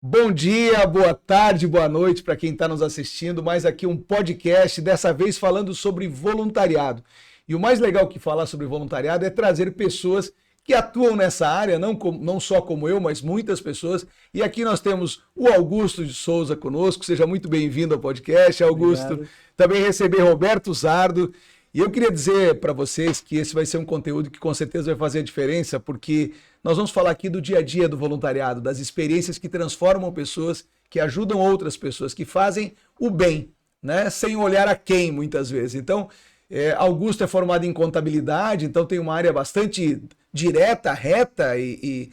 Bom dia, boa tarde, boa noite para quem está nos assistindo. Mais aqui um podcast, dessa vez falando sobre voluntariado. E o mais legal que falar sobre voluntariado é trazer pessoas que atuam nessa área, não só como eu, mas muitas pessoas. E aqui nós temos o Augusto de Souza conosco. Seja muito bem-vindo ao podcast, Augusto. Obrigado. Também receber Roberto Zardo. E eu queria dizer para vocês que esse vai ser um conteúdo que com certeza vai fazer a diferença, porque nós vamos falar aqui do dia a dia do voluntariado, das experiências que transformam pessoas, que ajudam outras pessoas, que fazem o bem, né? Sem olhar a quem, muitas vezes. Então, Augusto é formado em contabilidade, então tem uma área bastante direta, reta e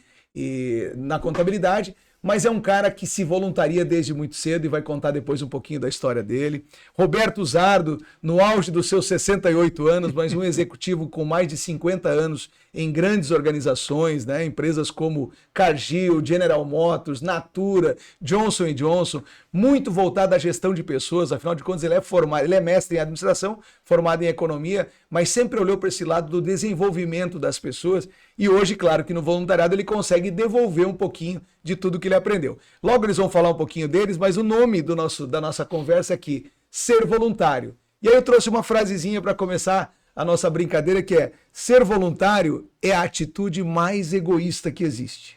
na contabilidade, mas é um cara que se voluntaria desde muito cedo e vai contar depois um pouquinho da história dele. Roberto Zardo, no auge dos seus 68 anos, mas um executivo com mais de 50 anos em grandes organizações, né? Empresas como Cargill, General Motors, Natura, Johnson Johnson, muito voltado à gestão de pessoas, afinal de contas ele é formado, ele é mestre em administração, formado em economia, mas sempre olhou para esse lado do desenvolvimento das pessoas e hoje, claro que no voluntariado ele consegue devolver um pouquinho de tudo que ele aprendeu. Logo eles vão falar um pouquinho deles, mas o nome da nossa conversa é aqui, ser voluntário. E aí eu trouxe uma frasezinha para começar a nossa brincadeira, que é: ser voluntário é a atitude mais egoísta que existe.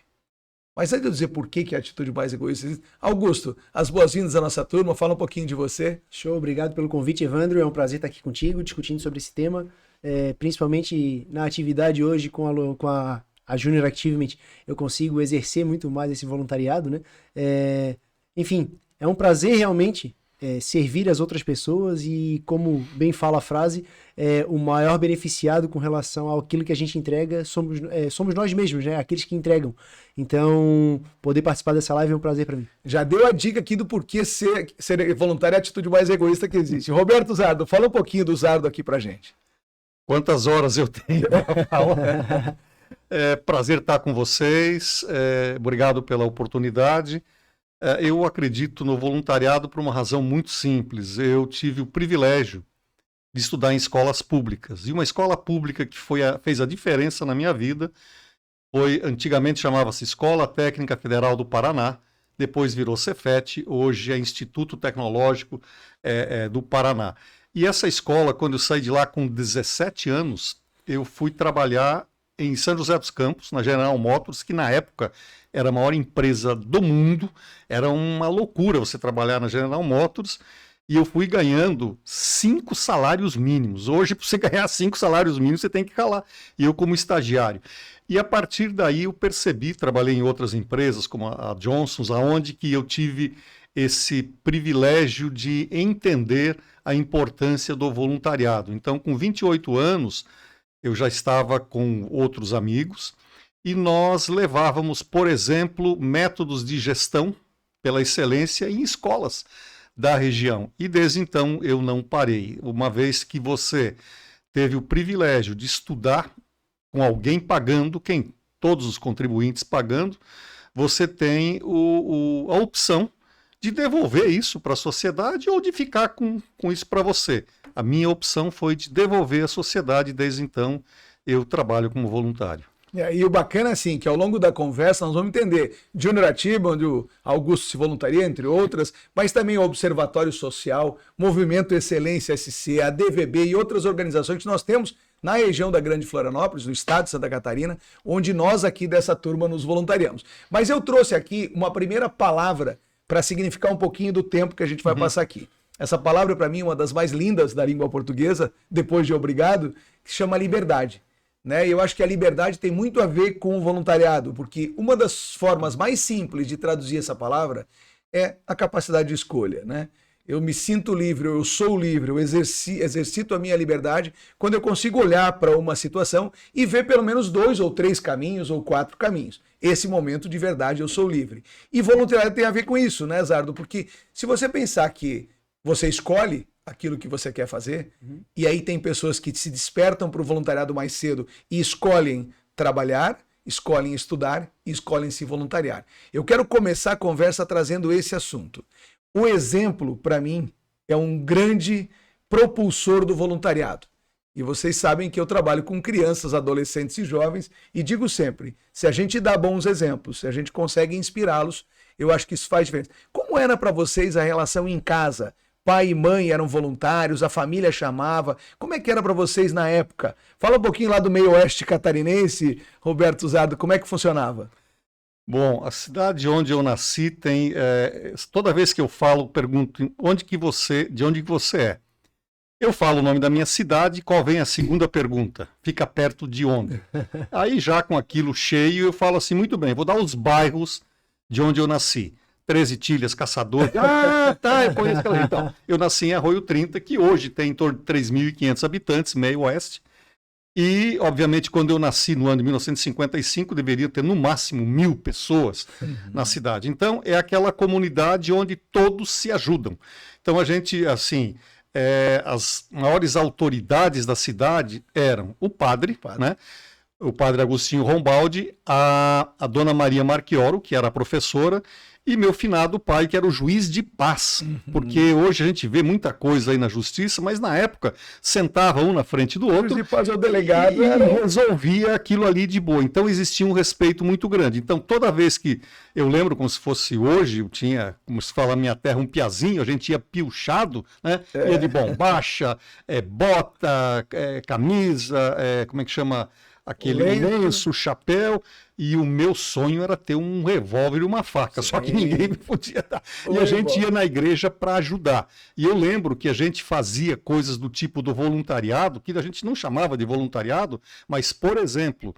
Mas antes de eu dizer por que é a atitude mais egoísta que existe, Augusto, as boas-vindas à nossa turma, fala um pouquinho de você. Show, obrigado pelo convite, Evandro. É um prazer estar aqui contigo, discutindo sobre esse tema, principalmente na atividade hoje com a Junior Achievement, eu consigo exercer muito mais esse voluntariado, né? Enfim, é um prazer realmente servir as outras pessoas e, como bem fala a frase, o maior beneficiado com relação àquilo que a gente entrega somos nós mesmos, né? Aqueles que entregam. Então, poder participar dessa live é um prazer para mim. Já deu a dica aqui do porquê ser voluntário é a atitude mais egoísta que existe. Roberto Zardo, fala um pouquinho do Zardo aqui pra gente. Quantas horas eu tenho para falar? É prazer estar com vocês, obrigado pela oportunidade. Eu acredito no voluntariado por uma razão muito simples. Eu tive o privilégio de estudar em escolas públicas. E uma escola pública que fez a diferença na minha vida antigamente chamava-se Escola Técnica Federal do Paraná, depois virou Cefet, hoje é Instituto Tecnológico do Paraná. E essa escola, quando eu saí de lá com 17 anos, eu fui trabalhar em São José dos Campos, na General Motors, que na época era a maior empresa do mundo, era uma loucura você trabalhar na General Motors, e eu fui ganhando 5 salários mínimos. Hoje, para você ganhar 5 salários mínimos, você tem que calar. E eu como estagiário. E a partir daí eu percebi, trabalhei em outras empresas, como a Johnson's, aonde que eu tive esse privilégio de entender a importância do voluntariado. Então, com 28 anos, eu já estava com outros amigos e nós levávamos, por exemplo, métodos de gestão pela excelência em escolas da região. E desde então eu não parei. Uma vez que você teve o privilégio de estudar com alguém pagando, todos os contribuintes pagando, você tem a opção de devolver isso para a sociedade ou de ficar com isso para você. A minha opção foi de devolver à sociedade, desde então eu trabalho como voluntário. E o bacana, assim, que ao longo da conversa nós vamos entender Junior Achievement, onde o Augusto se voluntaria, entre outras, mas também o Observatório Social, Movimento Excelência SC, a DVB e outras organizações que nós temos na região da Grande Florianópolis, no estado de Santa Catarina, onde nós aqui dessa turma nos voluntariamos. Mas eu trouxe aqui uma primeira palavra para significar um pouquinho do tempo que a gente vai passar aqui. Essa palavra, para mim, é uma das mais lindas da língua portuguesa, depois de obrigado, que se chama liberdade. Né? E eu acho que a liberdade tem muito a ver com o voluntariado, porque uma das formas mais simples de traduzir essa palavra é a capacidade de escolha. Né? Eu me sinto livre, eu sou livre, eu exercito a minha liberdade quando eu consigo olhar para uma situação e ver pelo menos 2 ou 3 caminhos ou 4 caminhos. Esse momento de verdade eu sou livre. E voluntariado tem a ver com isso, né, Zardo? Porque se você pensar que você escolhe aquilo que você quer fazer, e aí tem pessoas que se despertam para o voluntariado mais cedo e escolhem trabalhar, escolhem estudar e escolhem se voluntariar. Eu quero começar a conversa trazendo esse assunto. O exemplo, para mim, é um grande propulsor do voluntariado, E vocês sabem que eu trabalho com crianças, adolescentes e jovens, e digo sempre, se a gente dá bons exemplos, se a gente consegue inspirá-los, eu acho que isso faz diferença. Como era para vocês a relação em casa? Pai e mãe eram voluntários, a família chamava. Como é que era para vocês na época? Fala um pouquinho lá do meio oeste catarinense, Roberto Zardo, como é que funcionava? Bom, a cidade onde eu nasci tem, toda vez que eu falo, pergunto de onde que você é. Eu falo o nome da minha cidade, qual vem a segunda pergunta? Fica perto de onde? Aí já com aquilo cheio, eu falo assim, muito bem, vou dar os bairros de onde eu nasci. 13 Tilhas, Caçador. Ah, tá, eu conheço aquela. Então, eu nasci em Arroio 30, que hoje tem em torno de 3.500 habitantes, meio oeste. E, obviamente, quando eu nasci no ano de 1955, deveria ter no máximo 1.000 pessoas na cidade. Então, é aquela comunidade onde todos se ajudam. Então, a gente, assim, as maiores autoridades da cidade eram o padre, né? O padre Agostinho Rombaldi, a dona Maria Marchioro, que era a professora, e meu finado pai, que era o juiz de paz. Porque hoje a gente vê muita coisa aí na justiça, mas na época sentava um na frente do outro. O juiz de paz é o delegado, e resolvia aquilo ali de boa. Então existia um respeito muito grande. Então toda vez que eu lembro como se fosse hoje, eu tinha, como se fala na minha terra, um piazinho, a gente ia piochado, né? Ia de bombacha, bota, camisa, como é que chama? Aquele lenço, chapéu, e o meu sonho era ter um revólver e uma faca, só que ninguém me podia dar. E a gente ia na igreja para ajudar. E eu lembro que a gente fazia coisas do tipo do voluntariado, que a gente não chamava de voluntariado, mas, por exemplo,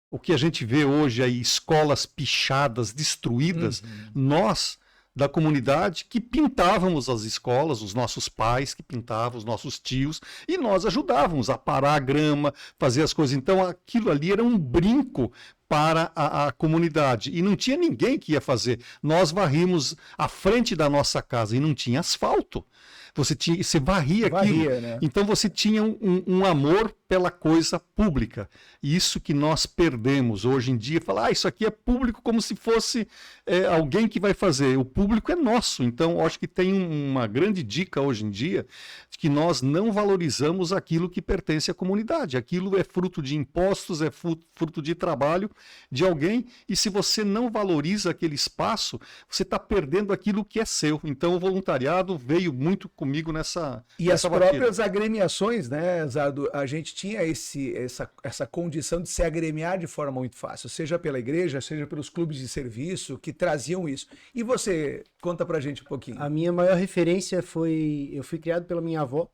o que a gente vê hoje aí, escolas pichadas, destruídas, nós da comunidade que pintávamos as escolas, os nossos pais que pintavam, os nossos tios, e nós ajudávamos a parar a grama, fazer as coisas. Então aquilo ali era um brinco para a comunidade, e não tinha ninguém que ia fazer. Nós varrimos a frente da nossa casa e não tinha asfalto. Você varria aquilo. Né? Então você tinha um amor pela coisa pública. Isso que nós perdemos hoje em dia. Falar, isso aqui é público como se fosse alguém que vai fazer. O público é nosso. Então, eu acho que tem uma grande dica hoje em dia de que nós não valorizamos aquilo que pertence à comunidade. Aquilo é fruto de impostos, é fruto de trabalho de alguém. E se você não valoriza aquele espaço, você está perdendo aquilo que é seu. Então, o voluntariado veio muito comigo nessa E as próprias agremiações, né, Zardo? A gente tinha essa condição de se agremiar de forma muito fácil, seja pela igreja, seja pelos clubes de serviço que traziam isso. E você, conta pra gente um pouquinho. A minha maior referência foi... Eu fui criado pela minha avó,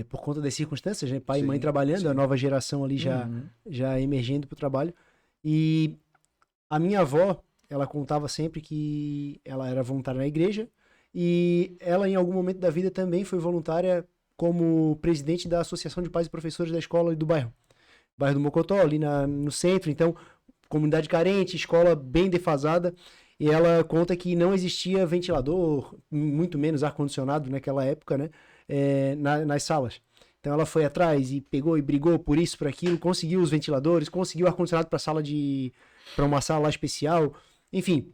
por conta das circunstâncias, né? Pai e mãe trabalhando, a nova geração ali já emergindo pro trabalho. E a minha avó, ela contava sempre que ela era voluntária na igreja, e ela, em algum momento da vida, também foi voluntária como presidente da Associação de Pais e Professores da escola e do bairro do Mocotó, ali no centro. Então, comunidade carente, escola bem defasada. E ela conta que não existia ventilador, muito menos ar-condicionado naquela época, né? Nas salas. Então ela foi atrás e pegou e brigou por isso, por aquilo, conseguiu os ventiladores, conseguiu ar-condicionado para uma sala especial, enfim.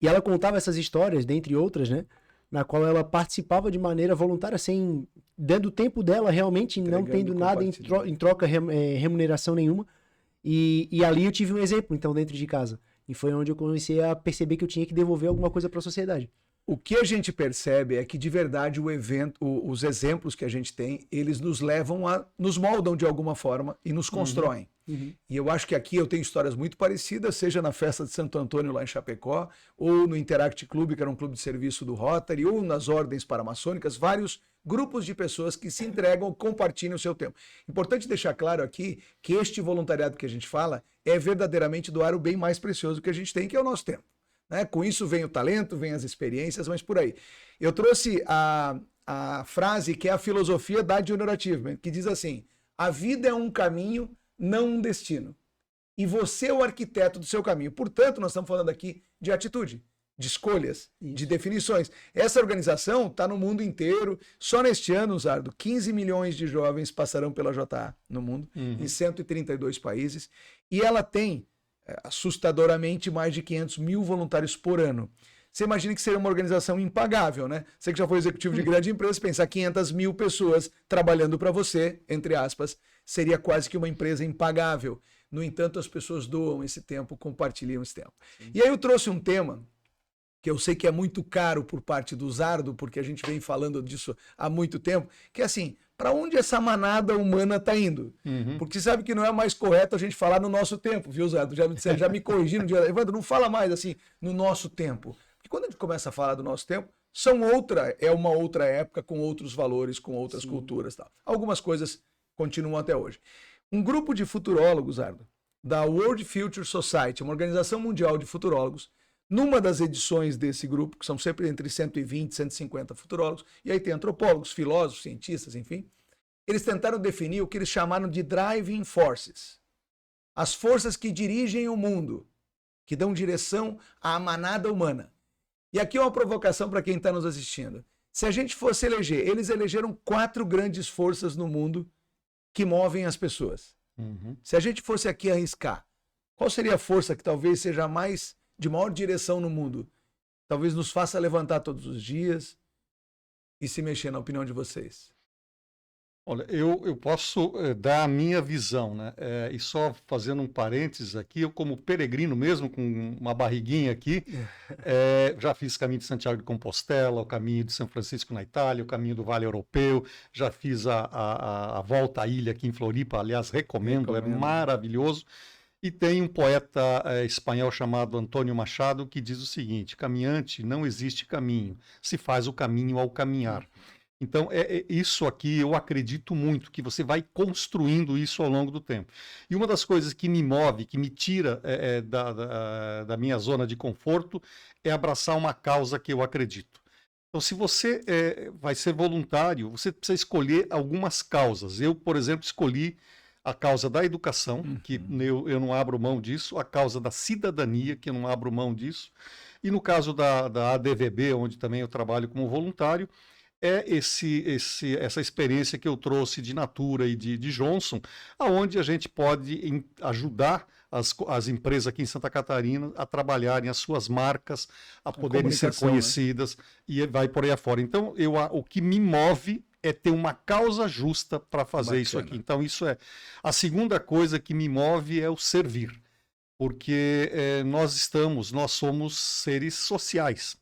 E ela contava essas histórias, dentre outras, né? Na qual ela participava de maneira voluntária, dando o tempo dela realmente, não tendo nada em troca, remuneração nenhuma. E ali eu tive um exemplo, então, dentro de casa. E foi onde eu comecei a perceber que eu tinha que devolver alguma coisa para a sociedade. O que a gente percebe é que, de verdade, os exemplos que a gente tem, eles nos levam nos moldam de alguma forma e nos constroem. E eu acho que aqui eu tenho histórias muito parecidas, seja na festa de Santo Antônio lá em Chapecó, ou no Interact Club, que era um clube de serviço do Rotary, ou nas ordens paramaçônicas, vários grupos de pessoas que se entregam, compartilham o seu tempo. Importante deixar claro aqui que este voluntariado que a gente fala é verdadeiramente doar o bem mais precioso que a gente tem, que é o nosso tempo. Né? Com isso vem o talento, vem as experiências, mas por aí. Eu trouxe a frase que é a filosofia da Junior Achievement, que diz assim: a vida é um caminho, não um destino. E você é o arquiteto do seu caminho. Portanto, nós estamos falando aqui de atitude, de escolhas, de definições. Essa organização está no mundo inteiro. Só neste ano, Zardo, 15 milhões de jovens passarão pela JA no mundo, em 132 países. E ela tem assustadoramente mais de 500 mil voluntários por ano. você imagina que seria uma organização impagável, né? Você que já foi executivo de grande empresa, pensar 500 mil pessoas trabalhando para você, entre aspas, seria quase que uma empresa impagável. No entanto, as pessoas doam esse tempo, compartilham esse tempo. E aí eu trouxe um tema que eu sei que é muito caro por parte do Zardo, porque a gente vem falando disso há muito tempo, que é assim, para onde essa manada humana está indo? Porque sabe que não é mais correto a gente falar no nosso tempo, viu, Zardo? Já me corrigiram, Evandro, não fala mais assim, no nosso tempo. Porque quando a gente começa a falar do nosso tempo, é uma outra época, com outros valores, com outras culturas e tal. Algumas coisas continuam até hoje. Um grupo de futurólogos, Zardo, da World Future Society, uma organização mundial de futurólogos, numa das edições desse grupo, que são sempre entre 120 e 150 futurólogos, e aí tem antropólogos, filósofos, cientistas, enfim, eles tentaram definir o que eles chamaram de driving forces. As forças que dirigem o mundo, que dão direção à manada humana. E aqui é uma provocação para quem está nos assistindo. Se a gente fosse eleger, eles elegeram 4 grandes forças no mundo que movem as pessoas. Se a gente fosse aqui arriscar, qual seria a força que talvez seja de maior direção no mundo? Talvez nos faça levantar todos os dias e se mexer, na opinião de vocês. Olha, eu posso dar a minha visão, né? E só fazendo um parênteses aqui, eu como peregrino mesmo, com uma barriguinha aqui, já fiz o caminho de Santiago de Compostela, o caminho de São Francisco na Itália, o caminho do Vale Europeu, já fiz a volta à ilha aqui em Floripa, aliás, recomendo. É maravilhoso. E tem um poeta espanhol chamado Antônio Machado que diz o seguinte: caminhante, não existe caminho, se faz o caminho ao caminhar. Então, isso aqui eu acredito muito, que você vai construindo isso ao longo do tempo. E uma das coisas que me move, que me tira da minha zona de conforto, é abraçar uma causa que eu acredito. Então, se você vai ser voluntário, você precisa escolher algumas causas. Eu, por exemplo, escolhi a causa da educação, que eu não abro mão disso, a causa da cidadania, que eu não abro mão disso, e no caso da ADVB, onde também eu trabalho como voluntário, essa experiência que eu trouxe de Natura e de Johnson, aonde a gente pode ajudar as empresas aqui em Santa Catarina a trabalharem as suas marcas, a poderem ser conhecidas, né? E vai por aí afora. Então, o que me move é ter uma causa justa para fazer isso aqui. Então, isso é. A segunda coisa que me move é o servir, porque nós somos seres sociais.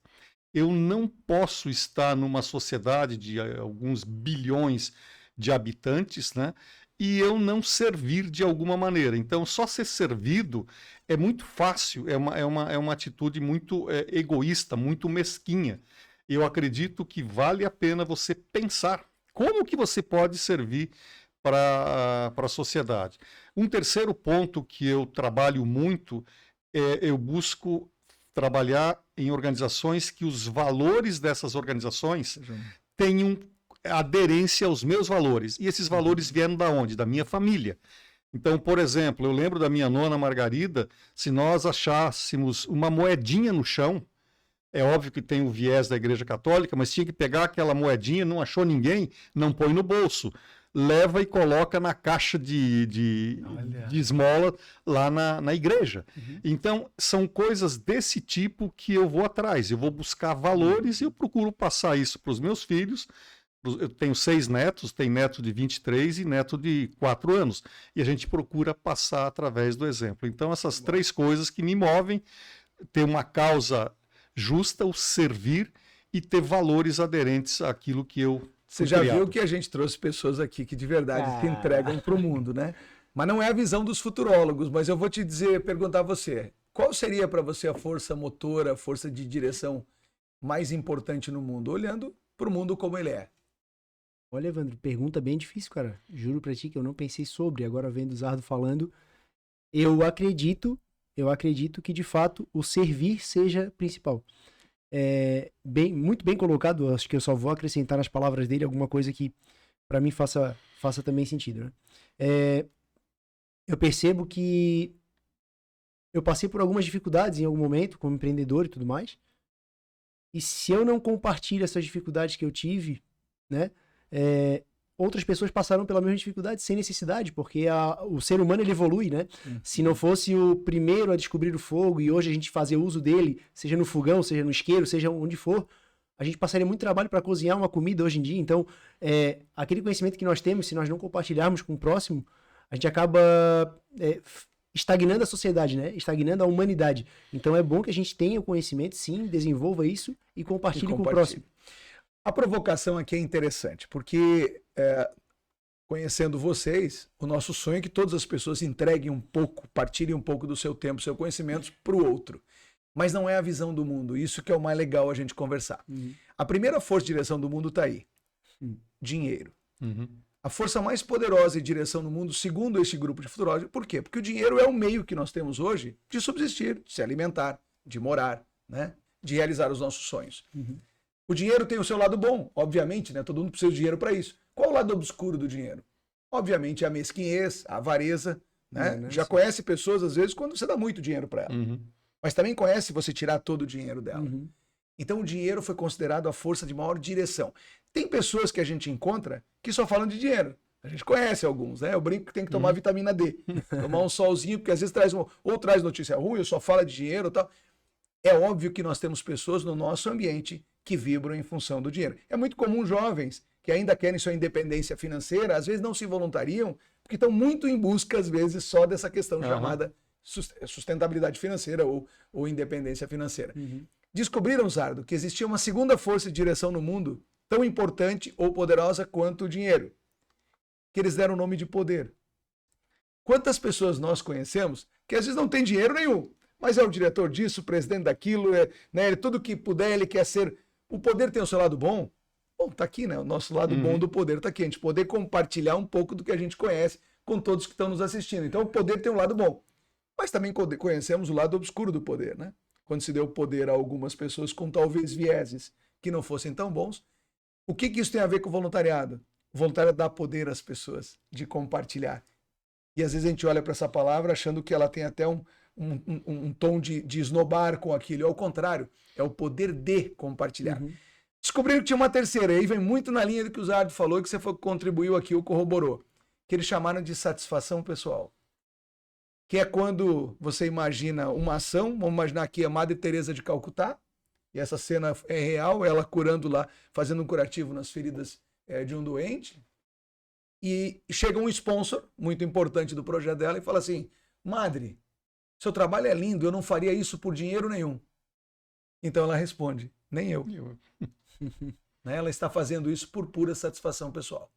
Eu não posso estar numa sociedade de alguns bilhões de habitantes, né, e eu não servir de alguma maneira. Então, só ser servido é muito fácil, é uma atitude muito egoísta, muito mesquinha. Eu acredito que vale a pena você pensar como que você pode servir para a sociedade. Um terceiro ponto que eu trabalho muito eu busco trabalhar em organizações que os valores dessas organizações tenham aderência aos meus valores. E esses valores vieram da onde? Da minha família. Então, por exemplo, eu lembro da minha nona Margarida, se nós achássemos uma moedinha no chão, é óbvio que tem o viés da Igreja Católica, mas tinha que pegar aquela moedinha, não achou ninguém, não põe no bolso. Leva e coloca na caixa de esmola lá na igreja. Então, são coisas desse tipo que eu vou atrás. Eu vou buscar valores e eu procuro passar isso para os meus filhos. Eu tenho 6 netos, tem neto de 23 e neto de 4 anos. E a gente procura passar através do exemplo. Então, essas 3 coisas que me movem, ter uma causa justa, o servir e ter valores aderentes àquilo que eu Você já viu que a gente trouxe pessoas aqui que de verdade se entregam para o mundo, né? Mas não é a visão dos futurólogos, mas eu vou te perguntar a você, qual seria para você a força motora, a força de direção mais importante no mundo, olhando para o mundo como ele é? Olha, Evandro, pergunta bem difícil, cara. Juro para ti que eu não pensei sobre, agora vendo o Zardo falando, eu acredito que de fato o servir seja principal. Muito bem colocado, acho que eu só vou acrescentar nas palavras dele alguma coisa que para mim faça também sentido, né? Eu percebo que eu passei por algumas dificuldades em algum momento como empreendedor e tudo mais, e se eu não compartilho essas dificuldades que eu tive, né, outras pessoas passaram pela mesma dificuldade sem necessidade, porque o ser humano ele evolui, né? Se não fosse o primeiro a descobrir o fogo e hoje a gente fazer uso dele, seja no fogão, seja no isqueiro, seja onde for, a gente passaria muito trabalho para cozinhar uma comida hoje em dia. Então, aquele conhecimento que nós temos, se nós não compartilharmos com o próximo, a gente acaba estagnando a sociedade, né? Estagnando a humanidade. Então, é bom que a gente tenha o conhecimento, sim, desenvolva isso e compartilhe com o próximo. A provocação aqui é interessante, porque conhecendo vocês, o nosso sonho é que todas as pessoas entreguem um pouco, partilhem um pouco do seu tempo, seu conhecimento para o outro. Mas não é a visão do mundo. Isso que é o mais legal a gente conversar. A primeira força de direção do mundo está aí. Dinheiro. A força mais poderosa de direção no mundo, segundo este grupo de futurólogos, por quê? Porque o dinheiro é o meio que nós temos hoje de subsistir, de se alimentar, de morar, né? De realizar os nossos sonhos. O dinheiro tem o seu lado bom, obviamente, né? Todo mundo precisa de dinheiro para isso. Qual o lado obscuro do dinheiro? Obviamente a mesquinhez, a avareza, né? Já conhece pessoas, às vezes, quando você dá muito dinheiro para ela. Mas também conhece você tirar todo o dinheiro dela. Então o dinheiro foi considerado a força de maior direção. Tem pessoas que a gente encontra que só falam de dinheiro. A gente conhece alguns, né? Eu brinco que tem que tomar vitamina D. Tomar um solzinho, porque às vezes traz notícia ruim, ou só fala de dinheiro e tal. É óbvio que nós temos pessoas no nosso ambiente que vibram em função do dinheiro. É muito comum jovens que ainda querem sua independência financeira, às vezes não se voluntariam, porque estão muito em busca, às vezes, só dessa questão chamada sustentabilidade financeira ou independência financeira. Descobriram, Zardo, que existia uma segunda força de direção no mundo tão importante ou poderosa quanto o dinheiro, que eles deram o nome de poder. Quantas pessoas nós conhecemos que às vezes não tem dinheiro nenhum, mas é o diretor disso, o presidente daquilo, né, tudo que puder ele quer ser. O poder tem o seu lado bom? Bom, tá aqui, né? O nosso lado bom do poder tá aqui. A gente poder compartilhar um pouco do que a gente conhece com todos que estão nos assistindo. Então o poder tem um lado bom. Mas também conhecemos o lado obscuro do poder, né? Quando se deu poder a algumas pessoas com talvez vieses que não fossem tão bons. O que isso tem a ver com o voluntariado? O voluntariado dá poder às pessoas de compartilhar. E às vezes a gente olha para essa palavra achando que ela tem até um tom de esnobar com aquilo. Ao contrário, é o poder de compartilhar. Descobriram que tinha uma terceira, e aí vem muito na linha do que o Zardo falou, que você contribuiu aqui, ou corroborou, que eles chamaram de satisfação pessoal. Que é quando você imagina uma ação, vamos imaginar aqui a Madre Teresa de Calcutá, e essa cena é real, ela curando lá, fazendo um curativo nas feridas de um doente, e chega um sponsor, muito importante do projeto dela, e fala assim, Madre, seu trabalho é lindo, eu não faria isso por dinheiro nenhum. Então ela responde, nem eu. Ela está fazendo isso por pura satisfação pessoal.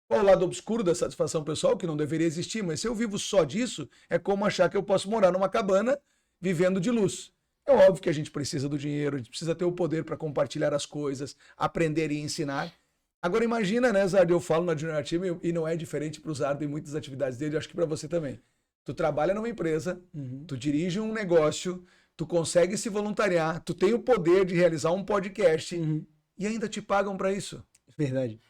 Qual o lado obscuro da satisfação pessoal, que não deveria existir, mas se eu vivo só disso, é como achar que eu posso morar numa cabana vivendo de luz. É óbvio que a gente precisa do dinheiro, a gente precisa ter o poder para compartilhar as coisas, aprender e ensinar. Agora imagina, né, Zardo, eu falo na Junior Team e não é diferente para o Zardo em muitas atividades dele, acho que para você também. Tu trabalha numa empresa, tu dirige um negócio, tu consegue se voluntariar, tu tem o poder de realizar um podcast e ainda te pagam para isso. Verdade.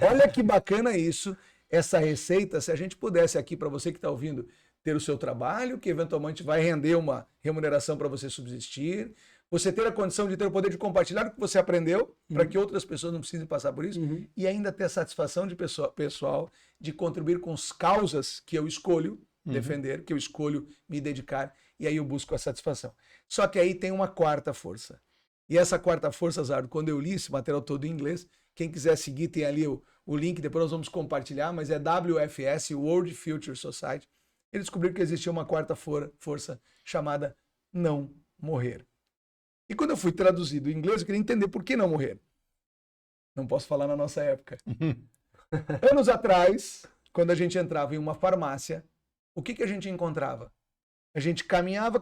Olha que bacana isso, essa receita, se a gente pudesse aqui, para você que está ouvindo, ter o seu trabalho, que eventualmente vai render uma remuneração para você subsistir, você ter a condição de ter o poder de compartilhar o que você aprendeu, para que outras pessoas não precisem passar por isso, e ainda ter a satisfação de pessoal de contribuir com as causas que eu escolho defender, que eu escolho me dedicar, e aí eu busco a satisfação. Só que aí tem uma quarta força. E essa quarta força, Zardo, quando eu li esse material todo em inglês, quem quiser seguir tem ali o link, depois nós vamos compartilhar, mas é WFS, World Future Society. Eles descobriram que existia uma quarta força chamada não morrer. E quando eu fui traduzir do inglês, eu queria entender por que não morrer. Não posso falar na nossa época. Anos atrás, quando a gente entrava em uma farmácia, o que a gente encontrava? A gente caminhava,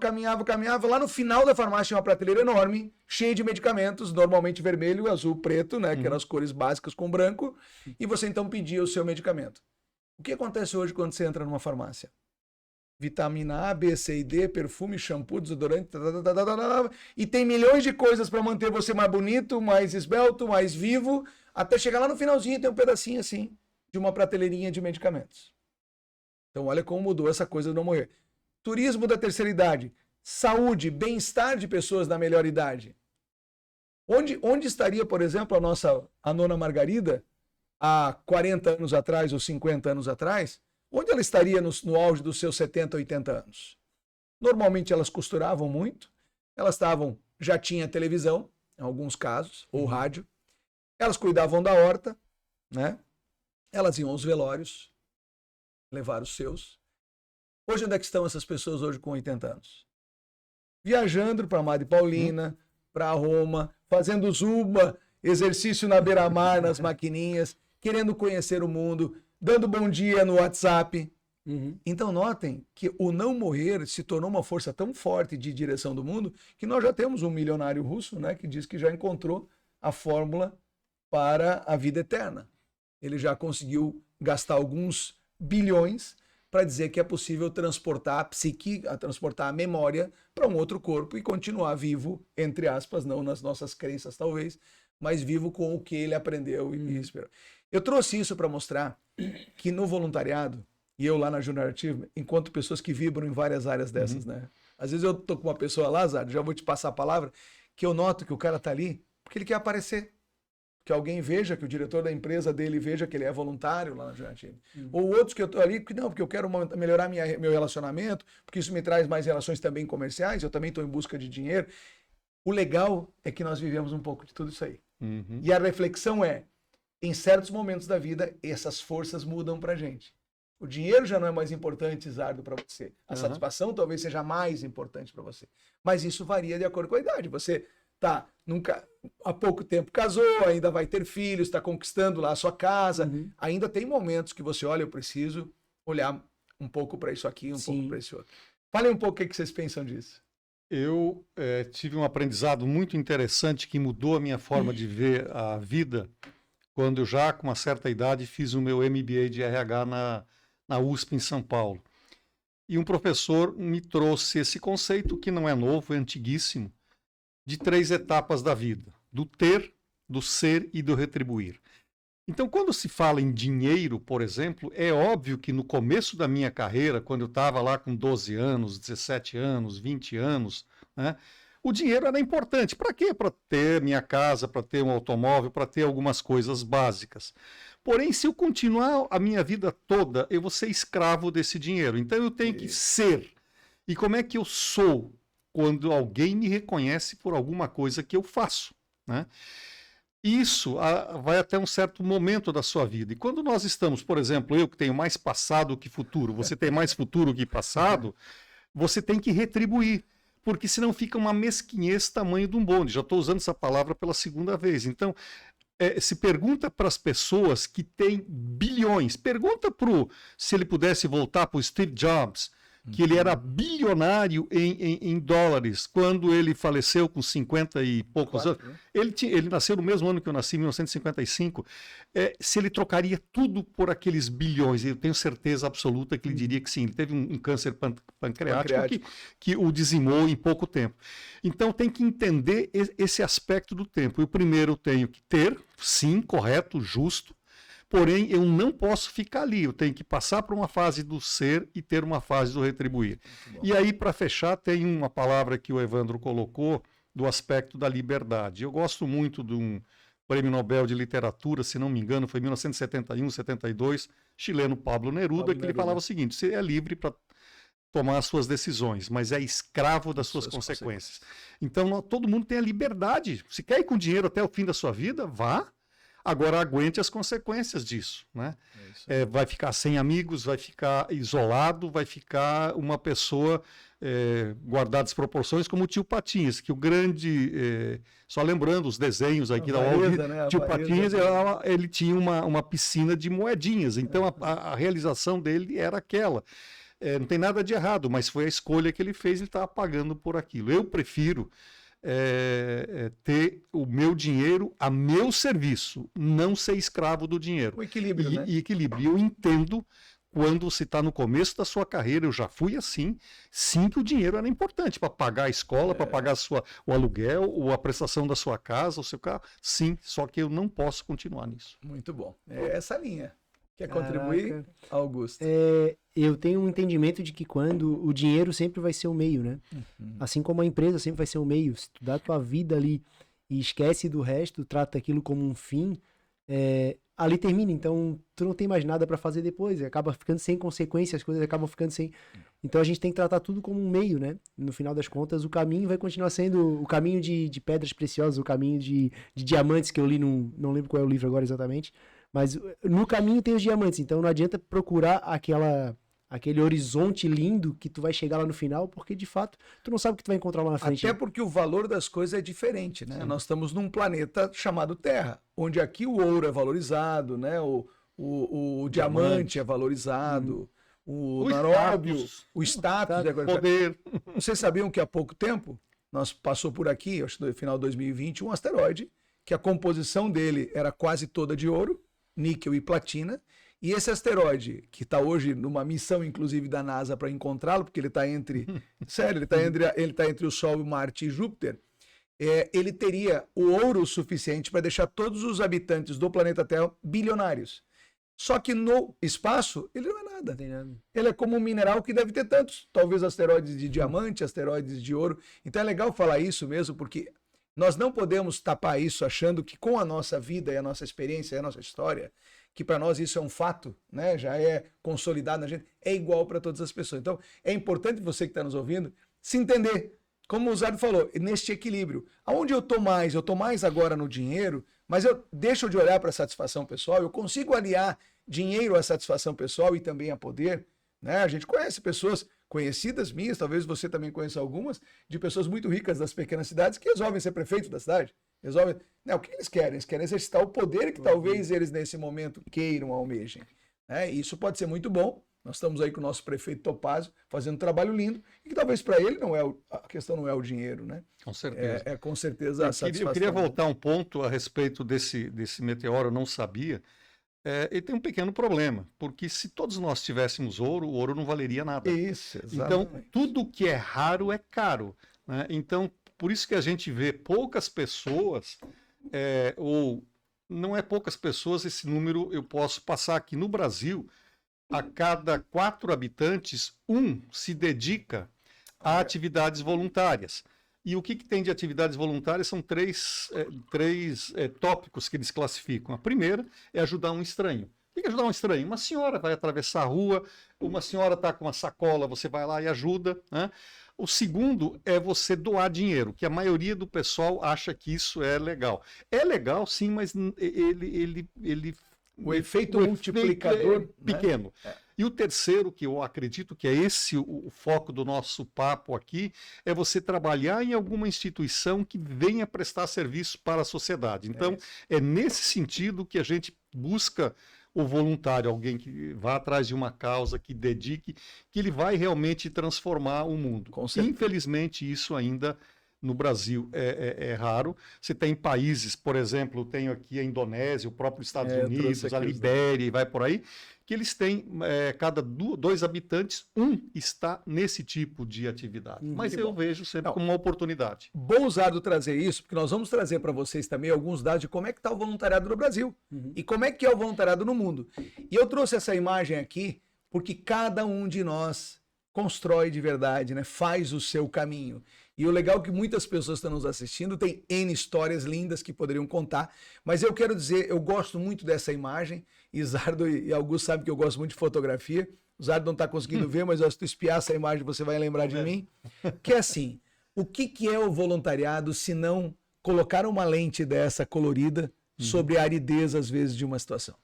lá no final da farmácia tinha uma prateleira enorme, cheia de medicamentos, normalmente vermelho, azul, preto, né, que eram as cores básicas com branco, e você então pedia o seu medicamento. O que acontece hoje quando você entra numa farmácia? Vitamina A, B, C e D, perfume, shampoo, desodorante, e tem milhões de coisas para manter você mais bonito, mais esbelto, mais vivo, até chegar lá no finalzinho e tem um pedacinho assim, de uma prateleirinha de medicamentos. Então olha como mudou essa coisa de não morrer. Turismo da terceira idade, saúde, bem-estar de pessoas na melhor idade. Onde estaria, por exemplo, a nona Margarida há 40 anos atrás ou 50 anos atrás, onde ela estaria no auge dos seus 70, 80 anos? Normalmente elas costuravam muito, elas já tinha televisão, em alguns casos, ou rádio, elas cuidavam da horta, né? Elas iam aos velórios, levar os seus. Hoje, onde é que estão essas pessoas hoje com 80 anos? Viajando para Madre Paulina, para Roma, fazendo zumba, exercício na beira-mar, nas maquininhas, querendo conhecer o mundo, dando bom dia no WhatsApp. Então notem que o não morrer se tornou uma força tão forte de direção do mundo que nós já temos um milionário russo, né, que diz que já encontrou a fórmula para a vida eterna. Ele já conseguiu gastar alguns bilhões para dizer que é possível transportar a psique, transportar a memória para um outro corpo e continuar vivo, entre aspas, não nas nossas crenças talvez, mas vivo com o que ele aprendeu e esperou. Eu trouxe isso para mostrar que no voluntariado, e eu lá na Junior Achievement, encontro pessoas que vibram em várias áreas dessas, né? Às vezes eu tô com uma pessoa lá, Zardo, já vou te passar a palavra, que eu noto que o cara tá ali porque ele quer aparecer. Que alguém veja, que o diretor da empresa dele veja que ele é voluntário lá na Junior Achievement. Ou outros que eu tô ali, que não, porque eu quero melhorar meu relacionamento, porque isso me traz mais relações também comerciais, eu também estou em busca de dinheiro. O legal é que nós vivemos um pouco de tudo isso aí. E a reflexão é, em certos momentos da vida, essas forças mudam pra gente. O dinheiro já não é mais importante, Zardo, para você. A satisfação talvez seja mais importante para você. Mas isso varia de acordo com a idade. Você há pouco tempo casou, ainda vai ter filhos, está conquistando lá a sua casa. Ainda tem momentos que você olha, eu preciso olhar um pouco para isso aqui, pouco para esse outro. Falem um pouco o que vocês pensam disso. Eu tive um aprendizado muito interessante que mudou a minha forma de ver a vida quando eu já, com uma certa idade, fiz o meu MBA de RH na USP em São Paulo. E um professor me trouxe esse conceito, que não é novo, é antiguíssimo, de 3 etapas da vida: do ter, do ser e do retribuir. Então, quando se fala em dinheiro, por exemplo, é óbvio que no começo da minha carreira, quando eu estava lá com 12 anos, 17 anos, 20 anos, né, o dinheiro era importante. Para quê? Para ter minha casa, para ter um automóvel, para ter algumas coisas básicas. Porém, se eu continuar a minha vida toda, eu vou ser escravo desse dinheiro. Então, eu tenho que ser. E como é que eu sou quando alguém me reconhece por alguma coisa que eu faço, né? Isso vai até um certo momento da sua vida. E quando nós estamos, por exemplo, eu que tenho mais passado que futuro, você tem mais futuro que passado, você tem que retribuir, porque senão fica uma mesquinhez tamanho de um bonde. Já estou usando essa palavra pela segunda vez. Então, se pergunta para as pessoas que têm bilhões, pergunta se ele pudesse voltar para o Steve Jobs, que ele era bilionário em dólares, quando ele faleceu com 50 e poucos anos. Né? Ele nasceu no mesmo ano que eu nasci, em 1955. Se ele trocaria tudo por aqueles bilhões, eu tenho certeza absoluta que ele diria que sim. Ele teve um câncer pancreático que o dizimou em pouco tempo. Então tem que entender esse aspecto do tempo. Eu primeiro tenho que ter, sim, correto, justo. Porém, eu não posso ficar ali, eu tenho que passar por uma fase do ser e ter uma fase do retribuir. E aí, para fechar, tem uma palavra que o Evandro colocou do aspecto da liberdade. Eu gosto muito de um prêmio Nobel de Literatura, se não me engano, foi em 1971, 72, chileno Pablo Neruda, que ele falava o seguinte: você é livre para tomar as suas decisões, mas é escravo das suas consequências. Então, todo mundo tem a liberdade. Se quer ir com dinheiro até o fim da sua vida, vá. Agora aguente as consequências disso, né? Vai ficar sem amigos, vai ficar isolado, vai ficar uma pessoa guardada as proporções, como o tio Patinhas, que o grande, só lembrando os desenhos aqui da Walt, né? Tio Patinhas, ele tinha uma piscina de moedinhas, então a realização dele era aquela. Não tem nada de errado, mas foi a escolha que ele fez, ele estava pagando por aquilo. Eu prefiro ter o meu dinheiro a meu serviço, não ser escravo do dinheiro. O equilíbrio, né? E equilíbrio. Eu entendo quando você está no começo da sua carreira, eu já fui assim, sim, que o dinheiro era importante para pagar a escola, para pagar o aluguel, ou a prestação da sua casa, o seu carro, sim, só que eu não posso continuar nisso. Muito bom. É essa linha. Quer contribuir, Augusto? Eu tenho um entendimento de que quando o dinheiro sempre vai ser o meio, né? Assim como a empresa sempre vai ser o meio. Se tu dá a tua vida ali e esquece do resto, trata aquilo como um fim, ali termina, então tu não tem mais nada para fazer depois, acaba ficando sem consequências, as coisas acabam ficando sem... Então a gente tem que tratar tudo como um meio, né? No final das contas, o caminho vai continuar sendo o caminho de pedras preciosas, o caminho de diamantes, que eu li, não lembro qual é o livro agora exatamente, mas no caminho tem os diamantes, então não adianta procurar aquele horizonte lindo que tu vai chegar lá no final, porque de fato tu não sabe o que tu vai encontrar lá na frente. Até porque o valor das coisas é diferente, né? Sim. Nós estamos num planeta chamado Terra, onde aqui o ouro é valorizado, né? O diamante é valorizado, o naróbio, o status, o poder. Vocês sabiam que há pouco tempo nós passou por aqui, acho que no final de 2020, um asteroide que a composição dele era quase toda de ouro, níquel e platina. E esse asteroide, que está hoje numa missão, inclusive, da NASA para encontrá-lo, porque ele está entre... Sério, ele tá entre o Sol, Marte e Júpiter. Ele teria o ouro suficiente para deixar todos os habitantes do planeta Terra bilionários. Só que no espaço, ele não é nada. Não tem nada. Ele é como um mineral que deve ter tantos. Talvez asteroides de diamante, asteroides de ouro. Então é legal falar isso mesmo, porque nós não podemos tapar isso achando que com a nossa vida e a nossa experiência e a nossa história, que para nós isso é um fato, né? Já é consolidado na gente, é igual para todas as pessoas. Então, é importante você que está nos ouvindo se entender, como o Zardo falou, neste equilíbrio. Aonde eu estou mais agora no dinheiro, mas eu deixo de olhar para a satisfação pessoal, eu consigo aliar dinheiro à satisfação pessoal e também a poder, né? A gente conhece pessoas conhecidas minhas, talvez você também conheça algumas, de pessoas muito ricas das pequenas cidades que resolvem ser prefeito da cidade. Resolvem... Não, o que eles querem? Eles querem exercitar o poder que talvez eles nesse momento queiram, almejem. Isso pode ser muito bom. Nós estamos aí com o nosso prefeito Topázio fazendo um trabalho lindo e que talvez para ele não é a questão não é o dinheiro, né? Com certeza. Com certeza a satisfação. Eu queria voltar um ponto a respeito desse meteoro, eu não sabia. Ele tem um pequeno problema, porque se todos nós tivéssemos ouro, o ouro não valeria nada. Isso, exatamente. Então, tudo que é raro é caro, né? Então, por isso que a gente vê poucas pessoas, ou não é poucas pessoas, esse número eu posso passar aqui no Brasil, a cada 4 habitantes, 1 se dedica a atividades voluntárias. E o que tem de atividades voluntárias são três tópicos que eles classificam. A primeira é ajudar um estranho. O que é ajudar um estranho? Uma senhora vai atravessar a rua, uma senhora está com uma sacola, você vai lá e ajuda, né? O segundo é você doar dinheiro, que a maioria do pessoal acha que isso é legal. É legal, sim, mas o efeito multiplicador é pequeno. Né? E o terceiro, que eu acredito que é esse o foco do nosso papo aqui, é você trabalhar em alguma instituição que venha prestar serviço para a sociedade. Então, é nesse sentido que a gente busca o voluntário, alguém que vá atrás de uma causa, que dedique, que ele vai realmente transformar o mundo. Infelizmente, isso ainda no Brasil é raro. Você tem países, por exemplo, tenho aqui a Indonésia, o próprio Estados Unidos, a Libéria e vai por aí, que eles têm, cada 2 habitantes, 1 está nesse tipo de atividade. Mas eu vejo sempre como uma oportunidade. Bom usado trazer isso, porque nós vamos trazer para vocês também alguns dados de como é que está o voluntariado no Brasil e como é que é o voluntariado no mundo. E eu trouxe essa imagem aqui porque cada um de nós constrói de verdade, né? Faz o seu caminho. E o legal é que muitas pessoas estão nos assistindo, tem N histórias lindas que poderiam contar, mas eu quero dizer, eu gosto muito dessa imagem, e Zardo e Augusto sabem que eu gosto muito de fotografia, o Zardo não está conseguindo ver, mas se tu espiar essa imagem você vai lembrar de mim, que é assim, o que é o voluntariado se não colocar uma lente dessa colorida sobre a aridez, às vezes, de uma situação?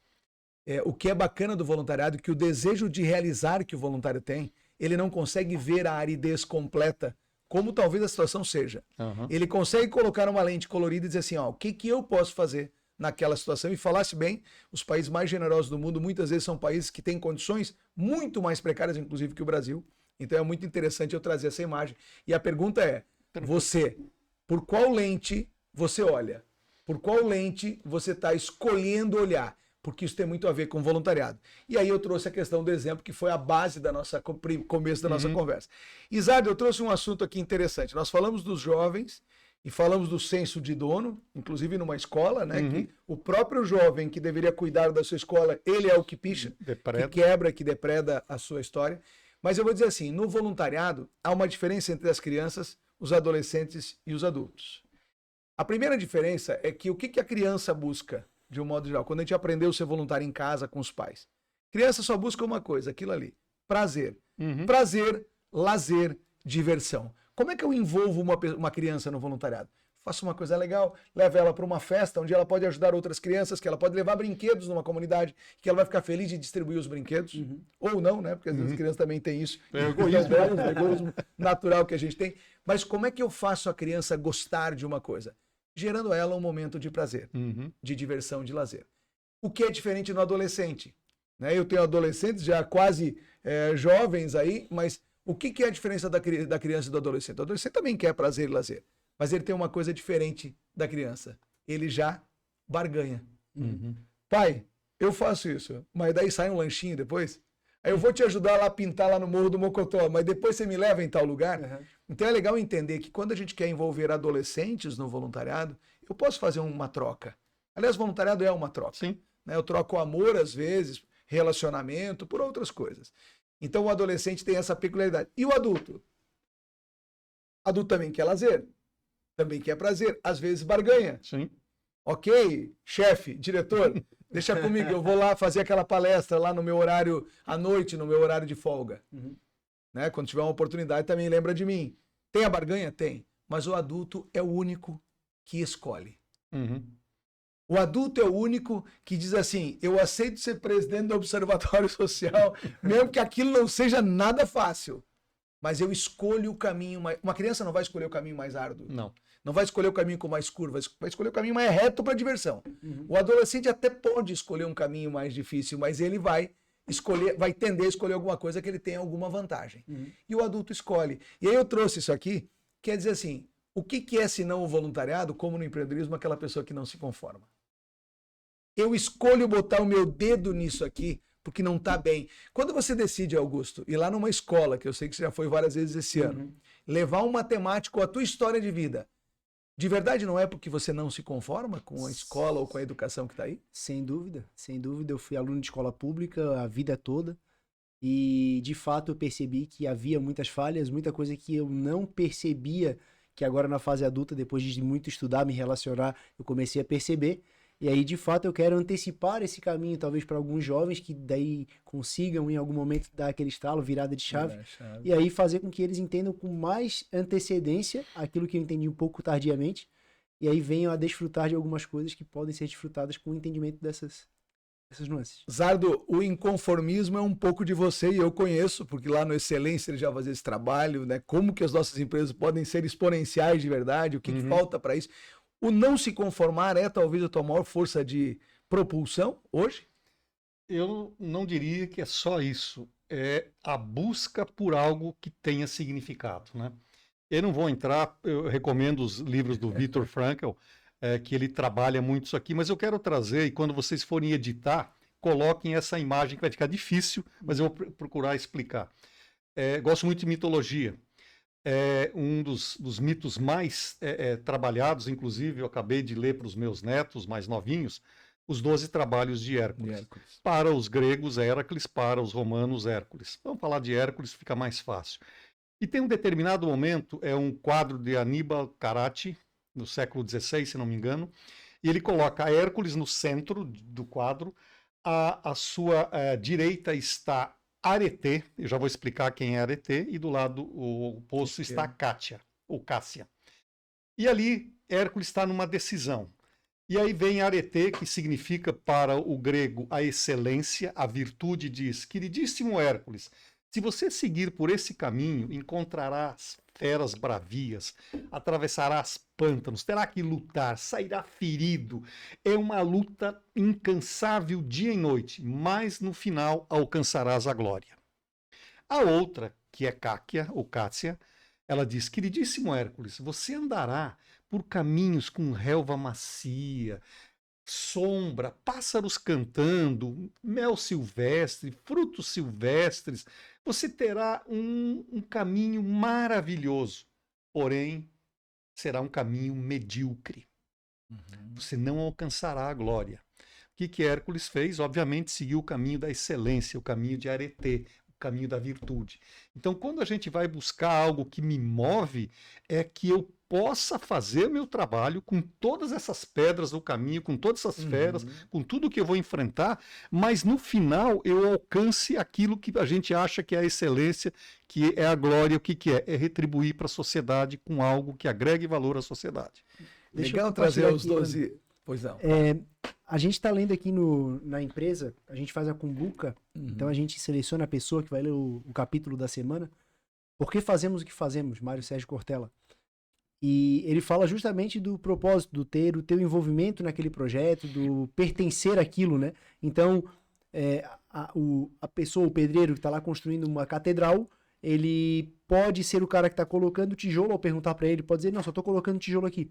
O que é bacana do voluntariado é que o desejo de realizar que o voluntário tem, ele não consegue ver a aridez completa, como talvez a situação seja. Ele consegue colocar uma lente colorida e dizer assim, o que eu posso fazer naquela situação? E falasse bem, os países mais generosos do mundo, muitas vezes são países que têm condições muito mais precárias, inclusive, que o Brasil. Então é muito interessante eu trazer essa imagem. E a pergunta é, você, por qual lente você olha? Por qual lente você está escolhendo olhar? Porque isso tem muito a ver com voluntariado. E aí eu trouxe a questão do exemplo, que foi a base da nossa começo da nossa conversa. Isardo, eu trouxe um assunto aqui interessante. Nós falamos dos jovens e falamos do senso de dono, inclusive numa escola, né? Que o próprio jovem que deveria cuidar da sua escola, ele é o que picha, que quebra, que depreda a sua história. Mas eu vou dizer assim, no voluntariado há uma diferença entre as crianças, os adolescentes e os adultos. A primeira diferença é que o que a criança busca? de um modo geral, quando a gente aprendeu a ser voluntário em casa com os pais, criança só busca uma coisa, aquilo ali, prazer. Prazer, lazer, diversão. Como é que eu envolvo uma criança no voluntariado? Faço uma coisa legal, levo ela para uma festa onde ela pode ajudar outras crianças, que ela pode levar brinquedos numa comunidade, que ela vai ficar feliz de distribuir os brinquedos. Ou não, né? Porque às vezes as crianças também têm isso. É o egoísmo natural que a gente tem. Mas como é que eu faço a criança gostar de uma coisa? Gerando a ela um momento de prazer, de diversão, de lazer. O que é diferente no adolescente? Né? Eu tenho adolescentes já quase jovens aí, mas o que é a diferença da criança e do adolescente? O adolescente também quer prazer e lazer. Mas ele tem uma coisa diferente da criança. Ele já barganha. Pai, eu faço isso, mas daí sai um lanchinho depois. Aí eu vou te ajudar lá a pintar lá no Morro do Mocotó, mas depois você me leva em tal lugar. Então é legal entender que quando a gente quer envolver adolescentes no voluntariado, eu posso fazer uma troca. Aliás, voluntariado é uma troca. Sim. Né? Eu troco amor às vezes, relacionamento, por outras coisas. Então o adolescente tem essa peculiaridade. E o adulto? Adulto também quer lazer. Também quer prazer, às vezes barganha. Sim. Ok, chefe, diretor, deixa comigo, eu vou lá fazer aquela palestra lá no meu horário à noite, no meu horário de folga. Né? Quando tiver uma oportunidade, também lembra de mim. Tem a barganha? Tem. Mas o adulto é o único que escolhe. O adulto é o único que diz assim, eu aceito ser presidente do Observatório Social, mesmo que aquilo não seja nada fácil. Mas eu escolho o caminho mais... Uma criança não vai escolher o caminho mais árduo. Não. Não vai escolher o caminho com mais curvas, vai escolher o caminho mais reto para diversão. O adolescente até pode escolher um caminho mais difícil, mas ele vai escolher, vai tender a escolher alguma coisa que ele tenha alguma vantagem. E o adulto escolhe. E aí eu trouxe isso aqui, quer dizer assim, o que é senão o voluntariado, como no empreendedorismo, aquela pessoa que não se conforma? Eu escolho botar o meu dedo nisso aqui, porque não está bem. Quando você decide, Augusto, ir lá numa escola, que eu sei que você já foi várias vezes esse ano, levar um matemático a tua história de vida, de verdade não é porque você não se conforma com a escola ou com a educação que está aí? Sem dúvida, sem dúvida. Eu fui aluno de escola pública a vida toda e, de fato, eu percebi que havia muitas falhas, muita coisa que eu não percebia, que agora na fase adulta, depois de muito estudar, me relacionar, eu comecei a perceber. E aí, de fato, eu quero antecipar esse caminho, talvez para alguns jovens que daí consigam, em algum momento, dar aquele estalo, virada de chave. E aí fazer com que eles entendam com mais antecedência aquilo que eu entendi um pouco tardiamente. E aí venham a desfrutar de algumas coisas que podem ser desfrutadas com o entendimento dessas nuances. Zardo, o inconformismo é um pouco de você e eu conheço, porque lá no Excelência ele já fazia esse trabalho, né? Como que as nossas empresas podem ser exponenciais de verdade, o que falta para isso. O não se conformar é talvez a tua maior força de propulsão hoje? Eu não diria que é só isso. É a busca por algo que tenha significado, né? Eu não vou entrar, eu recomendo os livros do Viktor Frankl, que ele trabalha muito isso aqui, mas eu quero trazer, e quando vocês forem editar, coloquem essa imagem que vai ficar difícil, mas eu vou procurar explicar. Gosto muito de mitologia. Um dos mitos mais trabalhados, inclusive eu acabei de ler para os meus netos mais novinhos, os 12 trabalhos de Hércules. Para os gregos, Hércules, para os romanos, Hércules. Vamos falar de Hércules, fica mais fácil. E tem um determinado momento, é um quadro de Aníbal Carracci, no século XVI, se não me engano, e ele coloca Hércules no centro do quadro, à sua direita está Arete, eu já vou explicar quem é Arete, e do lado oposto está Cátia, ou Cássia. E ali, Hércules está numa decisão. E aí vem Arete, que significa para o grego a excelência, a virtude, diz, queridíssimo Hércules, se você seguir por esse caminho, encontrarás feras bravias, atravessarás pântanos, terá que lutar, sairá ferido. É uma luta incansável dia e noite, mas no final alcançarás a glória. A outra, que é Cáquia, ou Cássia, ela diz, queridíssimo Hércules, você andará por caminhos com relva macia, sombra, pássaros cantando, mel silvestre, frutos silvestres. Você terá um caminho maravilhoso, porém será um caminho medíocre. Você não alcançará a glória. O que Hércules fez? Obviamente seguiu o caminho da excelência, o caminho de Arete, o caminho da virtude. Então, quando a gente vai buscar algo que me move, é que eu possa fazer o meu trabalho com todas essas pedras no caminho, com todas essas feras, com tudo que eu vou enfrentar, mas no final eu alcance aquilo que a gente acha que é a excelência, que é a glória. O que que é? É retribuir para a sociedade com algo que agregue valor à sociedade. Legal trazer os 12... Pois não. A gente está lendo aqui na empresa, a gente faz a cumbuca, então a gente seleciona a pessoa que vai ler o capítulo da semana. Por que fazemos o que fazemos? Mário Sérgio Cortella. E ele fala justamente do propósito, do ter o teu envolvimento naquele projeto, do pertencer àquilo, né? Então, a pessoa, o pedreiro que está lá construindo uma catedral, ele pode ser o cara que está colocando tijolo, ao perguntar para ele, pode dizer, não, só estou colocando tijolo aqui.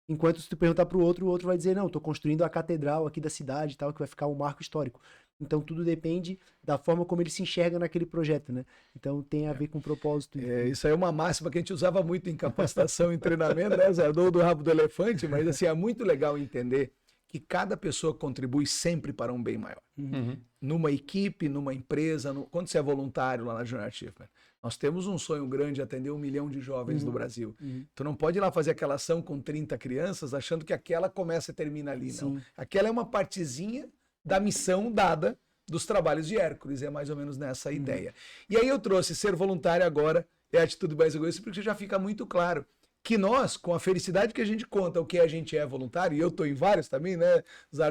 Enquanto se tu perguntar para o outro vai dizer, não, estou construindo a catedral aqui da cidade e tal, que vai ficar um marco histórico. Então tudo depende da forma como ele se enxerga naquele projeto, né? Então tem a ver com o propósito. Isso aí é uma máxima que a gente usava muito em capacitação e treinamento, né, Zé? Do rabo do elefante, mas assim, é muito legal entender que cada pessoa contribui sempre para um bem maior. Numa equipe, numa empresa, quando você é voluntário lá na Junior Achievement, nós temos um sonho grande de atender 1 milhão de jovens no Brasil. Tu não pode ir lá fazer aquela ação com 30 crianças achando que aquela começa e termina ali, não. Aquela é uma partezinha da missão dada dos trabalhos de Hércules, é mais ou menos nessa ideia. E aí eu trouxe ser voluntário agora, é a atitude mais egoísta, porque já fica muito claro que nós, com a felicidade que a gente conta o que a gente é voluntário, e eu estou em vários também, né,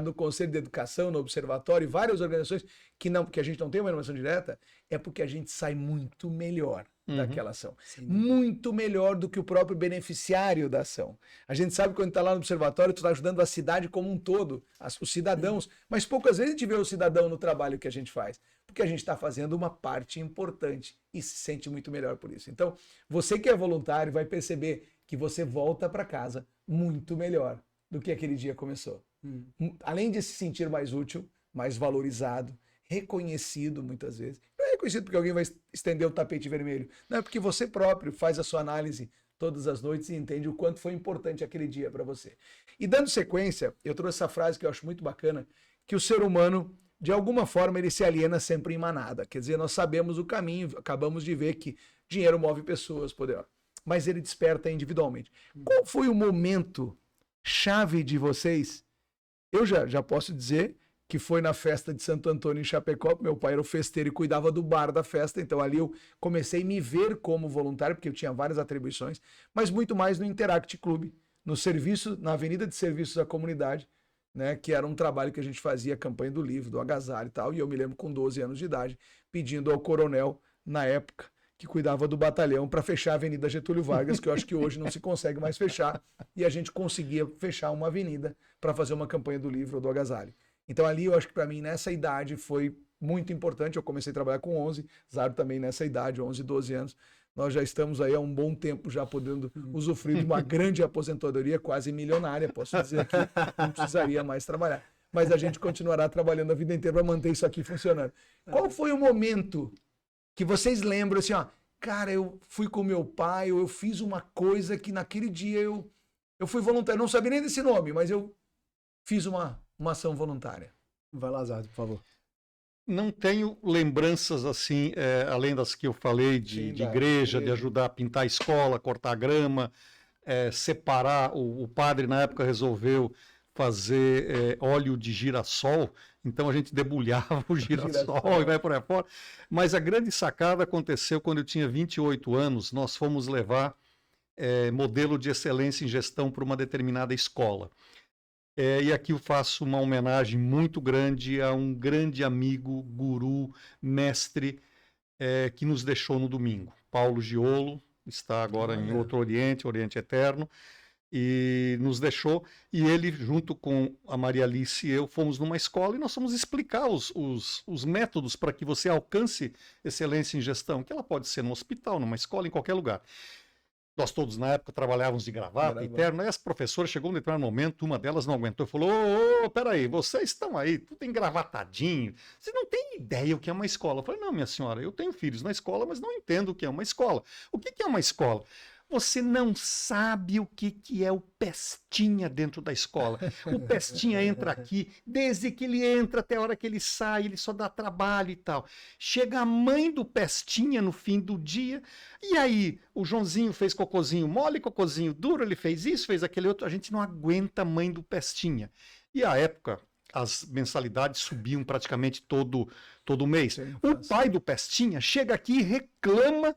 no Conselho de Educação, no Observatório, e várias organizações que a gente não tem uma relação direta, é porque a gente sai muito melhor daquela ação. Muito melhor do que o próprio beneficiário da ação. A gente sabe que quando está lá no observatório, tu está ajudando a cidade como um todo, os cidadãos, mas poucas vezes a gente vê o cidadão no trabalho que a gente faz, porque a gente está fazendo uma parte importante e se sente muito melhor por isso. Então, você que é voluntário vai perceber que você volta para casa muito melhor do que aquele dia começou. Além de se sentir mais útil, mais valorizado, reconhecido muitas vezes. Não é reconhecido porque alguém vai estender o tapete vermelho. Não, é porque você próprio faz a sua análise todas as noites e entende o quanto foi importante aquele dia para você. E dando sequência, eu trouxe essa frase que eu acho muito bacana, que o ser humano, de alguma forma, ele se aliena sempre em manada. Quer dizer, nós sabemos o caminho, acabamos de ver que dinheiro move pessoas, poder, mas ele desperta individualmente. Qual foi o momento chave de vocês? Eu já posso dizer que foi na festa de Santo Antônio em Chapecó, meu pai era o festeiro e cuidava do bar da festa, então ali eu comecei a me ver como voluntário, porque eu tinha várias atribuições, mas muito mais no Interact Club, no serviço, na Avenida de Serviços à Comunidade, né, que era um trabalho que a gente fazia, a campanha do livro, do agasalho e tal, e eu me lembro com 12 anos de idade, pedindo ao coronel, na época, que cuidava do batalhão, para fechar a Avenida Getúlio Vargas, que eu acho que hoje não se consegue mais fechar, e a gente conseguia fechar uma avenida para fazer uma campanha do livro ou do agasalho. Então ali eu acho que para mim nessa idade foi muito importante, eu comecei a trabalhar com 11, Zardo também nessa idade, 11, 12 anos, nós já estamos aí há um bom tempo já podendo usufruir de uma grande aposentadoria, quase milionária, posso dizer que não precisaria mais trabalhar. Mas a gente continuará trabalhando a vida inteira para manter isso aqui funcionando. Qual foi o momento que vocês lembram assim, ó, cara, eu fui com meu pai, ou eu fiz uma coisa que naquele dia eu fui voluntário, não sabia nem desse nome, mas eu fiz uma ação voluntária. Vai lá, Zardo, por favor. Não tenho lembranças assim, além das que eu falei de igreja, de ajudar a pintar a escola, cortar grama, separar. O padre na época resolveu fazer óleo de girassol, então a gente debulhava o girassol e vai por aí fora. Mas a grande sacada aconteceu quando eu tinha 28 anos, nós fomos levar modelo de excelência em gestão para uma determinada escola. E aqui eu faço uma homenagem muito grande a um grande amigo, guru, mestre, que nos deixou no domingo. Paulo Giolo, está agora em outro Oriente Eterno, e nos deixou, e ele, junto com a Maria Alice e eu, fomos numa escola e nós fomos explicar os métodos para que você alcance excelência em gestão, que ela pode ser no hospital, numa escola, em qualquer lugar. Nós todos, na época, trabalhávamos de gravata e terno, e essa professora chegou num determinado momento, uma delas não aguentou e falou, peraí, vocês estão aí, tudo engravatadinho, vocês não têm ideia o que é uma escola. Eu falei, não, minha senhora, eu tenho filhos na escola, mas não entendo o que é uma escola. O que é uma escola? Você não sabe o que é o pestinha dentro da escola. O pestinha entra aqui, desde que ele entra até a hora que ele sai, ele só dá trabalho e tal. Chega a mãe do pestinha no fim do dia, e aí o Joãozinho fez cocôzinho mole, cocôzinho duro, ele fez isso, fez aquele outro. A gente não aguenta a mãe do pestinha. E à época, as mensalidades subiam praticamente todo mês. Sim, o pai do pestinha chega aqui e reclama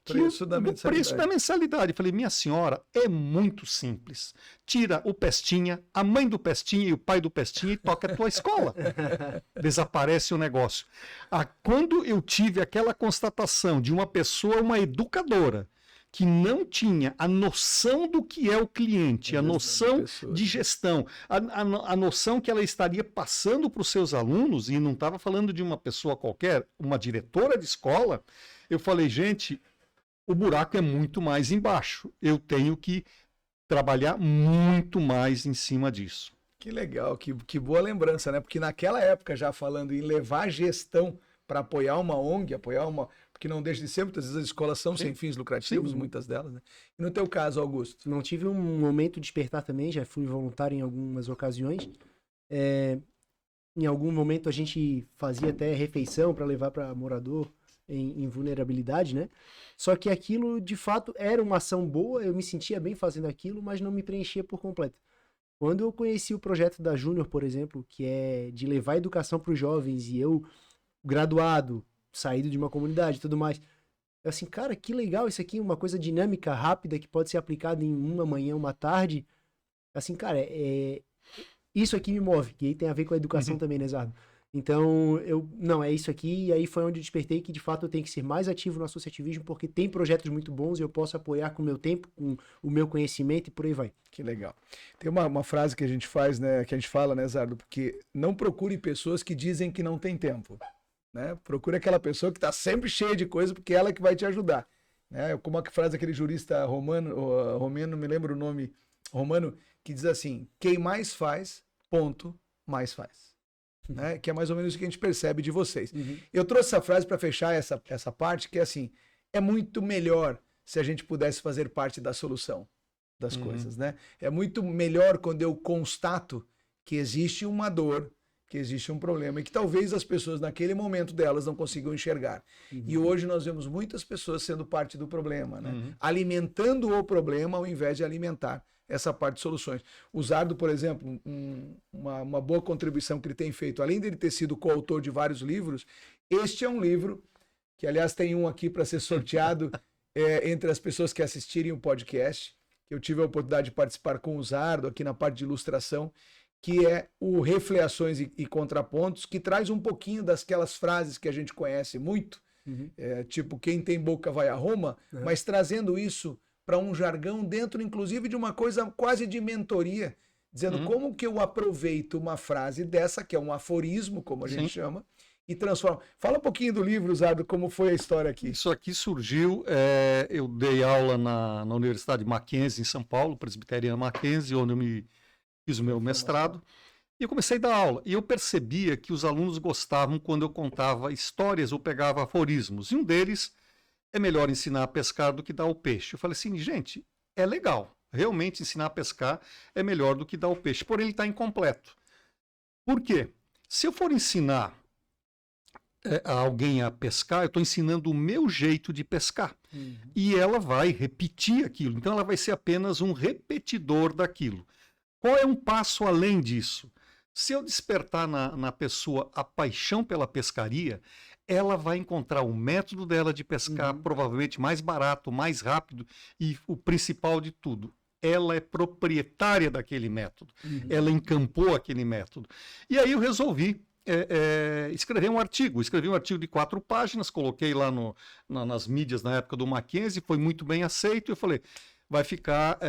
Preço da do preço da mensalidade. Eu falei, minha senhora, é muito simples. Tira o pestinha, a mãe do pestinha e o pai do pestinha e toca a tua escola. Desaparece o negócio. Quando eu tive aquela constatação de uma pessoa, uma educadora, que não tinha a noção do que é o cliente, a noção de gestão, a noção que ela estaria passando para os seus alunos, e não estava falando de uma pessoa qualquer, uma diretora de escola, eu falei, gente, o buraco é muito mais embaixo. Eu tenho que trabalhar muito mais em cima disso. Que legal, que boa lembrança, né? Porque naquela época, já falando em levar gestão para apoiar uma ONG, porque não deixa de ser, muitas vezes as escolas são sem fins lucrativos, muitas delas, né? E no teu caso, Augusto? Não tive um momento de despertar também, já fui voluntário em algumas ocasiões. Em algum momento a gente fazia até refeição para levar para morador em vulnerabilidade, né? Só que aquilo, de fato, era uma ação boa, eu me sentia bem fazendo aquilo, mas não me preenchia por completo. Quando eu conheci o projeto da Júnior, por exemplo, que é de levar educação para os jovens, e eu, graduado, saído de uma comunidade e tudo mais, eu assim, cara, que legal isso aqui, uma coisa dinâmica, rápida, que pode ser aplicada em uma manhã, uma tarde. Assim, cara, isso aqui me move, que aí tem a ver com a educação também, né, Zardo? Então, é isso aqui, e aí foi onde eu despertei que, de fato, eu tenho que ser mais ativo no associativismo, porque tem projetos muito bons e eu posso apoiar com o meu tempo, com o meu conhecimento e por aí vai. Que legal. Tem uma frase que a gente faz, né, que a gente fala, né, Zardo, porque não procure pessoas que dizem que não tem tempo, né? Procure aquela pessoa que está sempre cheia de coisa, porque ela que vai te ajudar, né? Como a frase daquele jurista romano, não me lembro o nome, romano, que diz assim, quem mais faz, ponto, mais faz. Né? Que é mais ou menos o que a gente percebe de vocês. Eu trouxe essa frase para fechar essa parte, que é assim, é muito melhor se a gente pudesse fazer parte da solução das coisas, né? É muito melhor quando eu constato que existe uma dor, que existe um problema, e que talvez as pessoas naquele momento delas não consigam enxergar. E hoje nós vemos muitas pessoas sendo parte do problema, né? Alimentando o problema ao invés de alimentar essa parte de soluções. O Zardo, por exemplo, uma boa contribuição que ele tem feito, além de ele ter sido coautor de vários livros, este é um livro, que aliás tem um aqui para ser sorteado entre as pessoas que assistirem o podcast, que eu tive a oportunidade de participar com o Zardo aqui na parte de ilustração, que é o Refleações e Contrapontos, que traz um pouquinho daquelas frases que a gente conhece muito, tipo, quem tem boca vai a Roma, mas trazendo isso para um jargão dentro, inclusive, de uma coisa quase de mentoria, dizendo como que eu aproveito uma frase dessa, que é um aforismo, como a gente chama, e transformo. Fala um pouquinho do livro, Zardo, como foi a história aqui. Isso aqui surgiu, eu dei aula na Universidade Mackenzie, em São Paulo, Presbiteriana Mackenzie, onde eu fiz o meu mestrado, e eu comecei a dar aula. E eu percebia que os alunos gostavam quando eu contava histórias ou pegava aforismos. E um deles é melhor ensinar a pescar do que dar o peixe. Eu falei assim, gente, é legal. Realmente ensinar a pescar é melhor do que dar o peixe. Porém, ele está incompleto. Por quê? Se eu for ensinar alguém a pescar, eu estou ensinando o meu jeito de pescar. E ela vai repetir aquilo. Então, ela vai ser apenas um repetidor daquilo. Qual é um passo além disso? Se eu despertar na pessoa a paixão pela pescaria, ela vai encontrar o método dela de pescar provavelmente mais barato, mais rápido e o principal de tudo, ela é proprietária daquele método. Ela encampou aquele método. E aí eu resolvi escrever um artigo. Escrevi um artigo de 4 páginas, coloquei lá nas mídias na época do Mackenzie, foi muito bem aceito. Eu falei, vai ficar,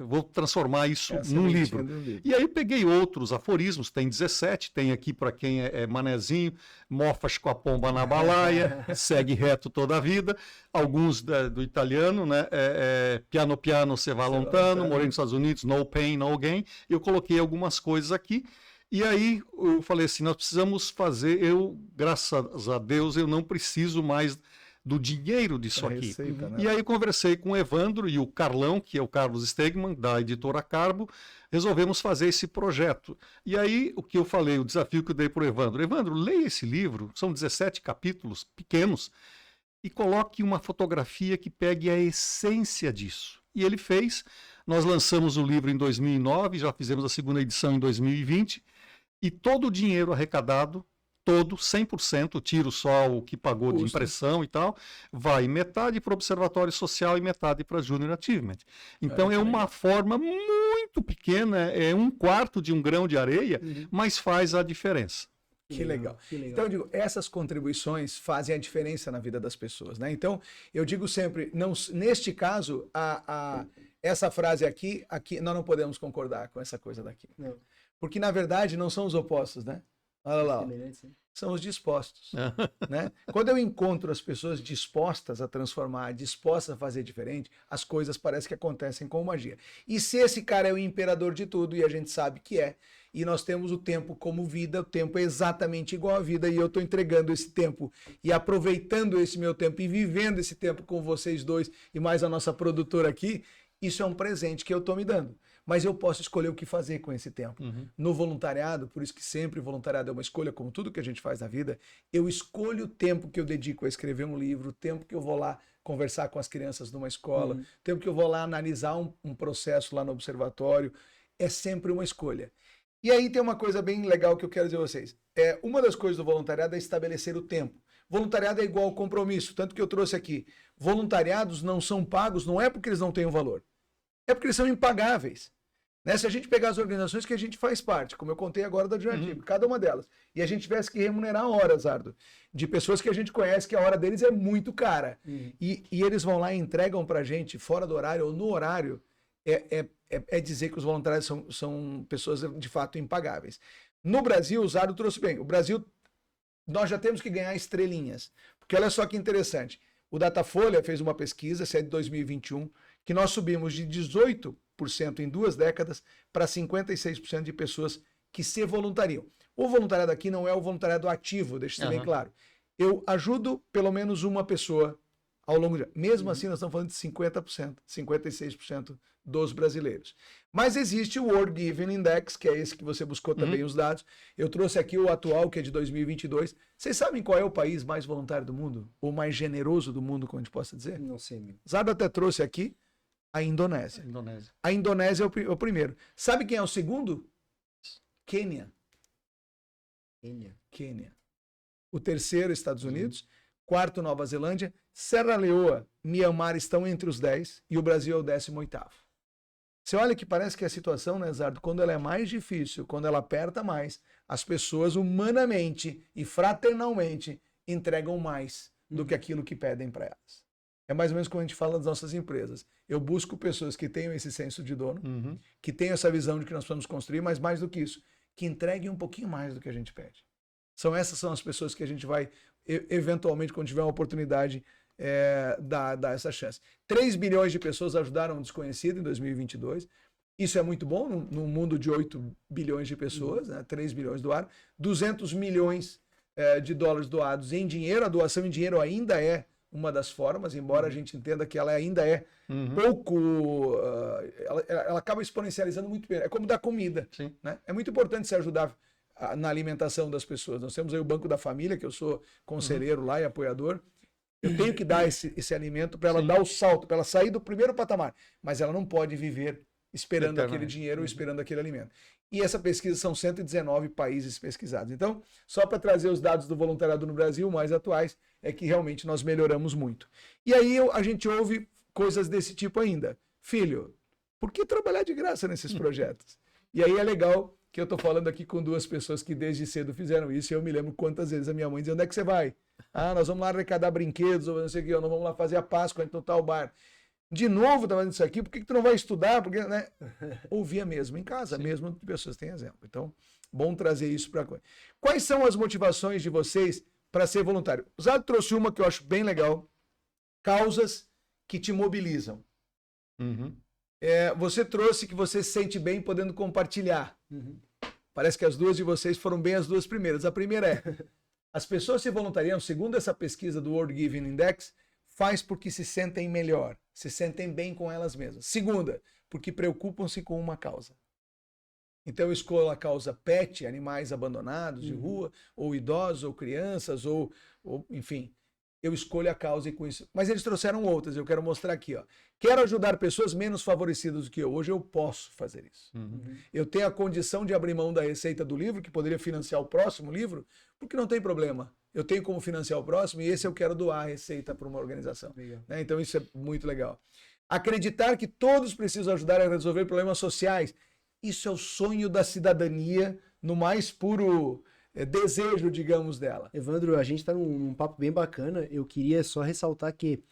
vou transformar isso num livro. E aí peguei outros aforismos, tem 17, tem aqui para quem é manezinho, mofas com a pomba na balaia, segue reto toda a vida, alguns do italiano, né, piano piano se va lontano, morei nos Estados Unidos, no pain, no gain, eu coloquei algumas coisas aqui, e aí eu falei assim, nós precisamos fazer, graças a Deus, eu não preciso mais do dinheiro disso A aqui. receita, né? E aí conversei com o Evandro e o Carlão, que é o Carlos Stegman, da editora Carbo, resolvemos fazer esse projeto. E aí o que eu falei, o desafio que eu dei para o Evandro: Evandro, leia esse livro, são 17 capítulos pequenos, e coloque uma fotografia que pegue a essência disso. E ele fez. Nós lançamos o livro em 2009, já fizemos a segunda edição em 2020, e todo o dinheiro arrecadado, todo, 100%, tiro só o que pagou de impressão e tal, vai metade para o Observatório Social e metade para Junior Achievement. Então é uma forma muito pequena, é 1/4 de um grão de areia, mas faz a diferença. Que legal. Então, eu digo, essas contribuições fazem a diferença na vida das pessoas, né? Então, eu digo sempre, não, neste caso, essa frase aqui, nós não podemos concordar com essa coisa daqui. Não. Porque, na verdade, não são os opostos, né? Olha lá, ó. São os dispostos, né? Quando eu encontro as pessoas dispostas a transformar, dispostas a fazer diferente, as coisas parecem que acontecem com magia. E se esse cara é o imperador de tudo, e a gente sabe que é, e nós temos o tempo como vida, o tempo é exatamente igual à vida, e eu estou entregando esse tempo e aproveitando esse meu tempo e vivendo esse tempo com vocês dois e mais a nossa produtora aqui, isso é um presente que eu estou me dando. Mas eu posso escolher o que fazer com esse tempo. No voluntariado, por isso que sempre o voluntariado é uma escolha, como tudo que a gente faz na vida, eu escolho o tempo que eu dedico a escrever um livro, o tempo que eu vou lá conversar com as crianças numa escola, o tempo que eu vou lá analisar um processo lá no observatório, é sempre uma escolha. E aí tem uma coisa bem legal que eu quero dizer a vocês. Uma das coisas do voluntariado é estabelecer o tempo. Voluntariado é igual ao compromisso, tanto que eu trouxe aqui. Voluntariados não são pagos, não é porque eles não tenham valor, é porque eles são impagáveis. Né? Se a gente pegar as organizações que a gente faz parte, como eu contei agora da Junior, cada uma delas, e a gente tivesse que remunerar horas, Ardo, de pessoas que a gente conhece que a hora deles é muito cara, e eles vão lá e entregam pra gente fora do horário ou no horário, é dizer que os voluntários são pessoas de fato impagáveis. No Brasil, o Zardo trouxe bem. O Brasil, nós já temos que ganhar estrelinhas. Porque olha só que interessante. O Datafolha fez uma pesquisa, essa é de 2021, que nós subimos de 18% em 2 décadas para 56% de pessoas que se voluntariam. O voluntariado aqui não é o voluntariado ativo, deixa isso bem claro. Eu ajudo pelo menos uma pessoa ao longo de... Mesmo assim, nós estamos falando de 50%, 56% dos brasileiros. Mas existe o World Giving Index, que é esse que você buscou também os dados. Eu trouxe aqui o atual, que é de 2022. Vocês sabem qual é o país mais voluntário do mundo? Ou mais generoso do mundo, como a gente possa dizer? Não sei, meu. Zardo até trouxe aqui a Indonésia. A Indonésia é o primeiro. Sabe quem é o segundo? Quênia. Quênia. O terceiro, Estados Unidos. Quarto, Nova Zelândia. Serra Leoa, Mianmar estão entre os 10 e o Brasil é o 18º. Você olha que parece que a situação, né, Zardo, quando ela é mais difícil, quando ela aperta mais, as pessoas humanamente e fraternalmente entregam mais do que aquilo que pedem para elas. É mais ou menos como a gente fala das nossas empresas. Eu busco pessoas que tenham esse senso de dono, que tenham essa visão de que nós vamos construir, mas mais do que isso, que entreguem um pouquinho mais do que a gente pede. Essas são as pessoas que a gente vai, eventualmente, quando tiver uma oportunidade, dar essa chance. 3 bilhões de pessoas ajudaram um desconhecido em 2022. Isso é muito bom num mundo de 8 bilhões de pessoas, né? 3 bilhões doaram. 200 milhões de dólares doados em dinheiro. A doação em dinheiro ainda é uma das formas, embora a gente entenda que ela ainda é pouco... ela acaba exponencializando muito bem. É como dar comida. Né? É muito importante se ajudar na alimentação das pessoas. Nós temos aí o Banco da Família, que eu sou conselheiro lá e apoiador. Eu tenho que dar esse alimento para ela dar o salto, para ela sair do primeiro patamar. Mas ela não pode viver esperando aquele dinheiro ou esperando aquele alimento. E essa pesquisa são 119 países pesquisados. Então, só para trazer os dados do voluntariado no Brasil mais atuais, é que realmente nós melhoramos muito. E aí a gente ouve coisas desse tipo ainda. Filho, por que trabalhar de graça nesses projetos? E aí é legal que eu estou falando aqui com 2 pessoas que desde cedo fizeram isso, e eu me lembro quantas vezes a minha mãe dizia: onde é que você vai? Nós vamos lá arrecadar brinquedos, ou não sei o que, nós vamos lá fazer a Páscoa em tal bar. De novo, tá fazendo isso aqui, por que tu não vai estudar? Porque, né? Ouvia mesmo em casa, mesmo de pessoas que têm exemplo. Então, bom trazer isso para coisa. Quais são as motivações de vocês para ser voluntário? O Zardo trouxe uma que eu acho bem legal: causas que te mobilizam. Você trouxe que você se sente bem podendo compartilhar. Parece que as duas de vocês foram bem as 2 primeiras. A primeira é: As pessoas se voluntariam, segundo essa pesquisa do World Giving Index, faz porque se sentem melhor, se sentem bem com elas mesmas. Segunda, porque preocupam-se com uma causa. Então eu escolho a causa pet, animais abandonados de rua, ou idosos, ou crianças, ou enfim, eu escolho a causa e com isso. Mas eles trouxeram outras, eu quero mostrar aqui, ó. Quero ajudar pessoas menos favorecidas do que eu. Hoje eu posso fazer isso. Eu tenho a condição de abrir mão da receita do livro, que poderia financiar o próximo livro, porque não tem problema. Eu tenho como financiar o próximo e esse eu quero doar a receita para uma organização. Né? Então isso é muito legal. Acreditar que todos precisam ajudar a resolver problemas sociais. Isso é o sonho da cidadania no mais puro desejo, digamos, dela. Evandro, a gente está num papo bem bacana. Eu queria só ressaltar que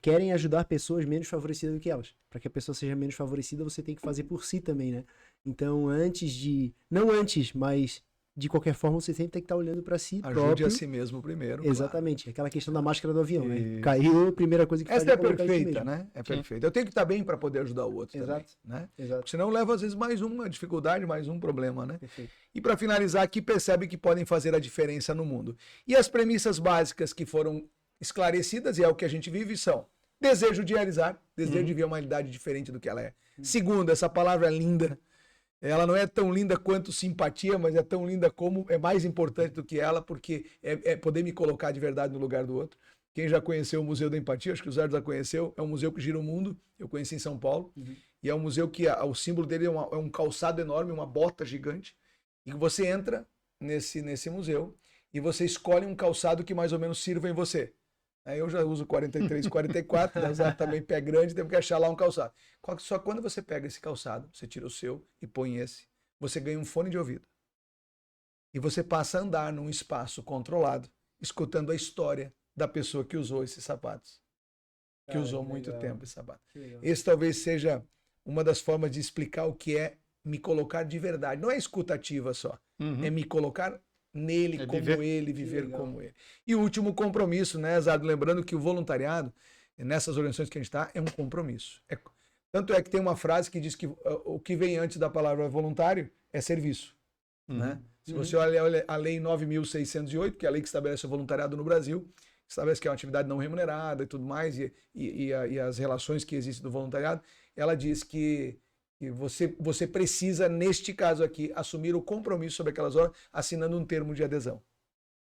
querem ajudar pessoas menos favorecidas do que elas. Para que a pessoa seja menos favorecida, você tem que fazer por si também, né? Então, não antes, mas de qualquer forma, você sempre tem que estar olhando para si próprio. Ajude a si mesmo primeiro. Exatamente. Claro. Aquela questão da máscara do avião, né? Caiu, a primeira coisa que faz Essa é perfeita, né? É perfeita. Eu tenho que estar bem para poder ajudar o outro também, né? Exato. Senão leva, às vezes, mais uma dificuldade, mais um problema, né? Perfeito. E para finalizar aqui, percebe que podem fazer a diferença no mundo. E as premissas básicas que foram esclarecidas, e é o que a gente vive, são desejo de realizar, desejo de ver uma realidade diferente do que ela é. Segundo, essa palavra é linda. Ela não é tão linda quanto simpatia, mas é tão linda como é mais importante do que ela, porque é poder me colocar de verdade no lugar do outro. Quem já conheceu o Museu da Empatia, acho que o Zé já conheceu, é um museu que gira o mundo, eu conheci em São Paulo, e é um museu que o símbolo dele é um calçado enorme, uma bota gigante, e você entra nesse museu e você escolhe um calçado que mais ou menos sirva em você. Aí eu já uso 43, 44, né? Usar também pé grande, temos que achar lá um calçado. Só quando você pega esse calçado, você tira o seu e põe esse, você ganha um fone de ouvido. E você passa a andar num espaço controlado, escutando a história da pessoa que usou esses sapatos. Que usou muito tempo esse sapato. Esse talvez seja uma das formas de explicar o que é me colocar de verdade. Não é escutativa só, é me colocar nele, como ele, viver como ele. E o último compromisso, né, Zardo? Lembrando que o voluntariado, nessas organizações que a gente está, é um compromisso. Tanto é que tem uma frase que diz que o que vem antes da palavra voluntário é serviço. Né? Se você olha a Lei 9.608, que é a lei que estabelece o voluntariado no Brasil, estabelece que é uma atividade não remunerada e tudo mais, e as relações que existem do voluntariado, ela diz que você precisa, neste caso aqui, assumir o compromisso sobre aquelas horas, assinando um termo de adesão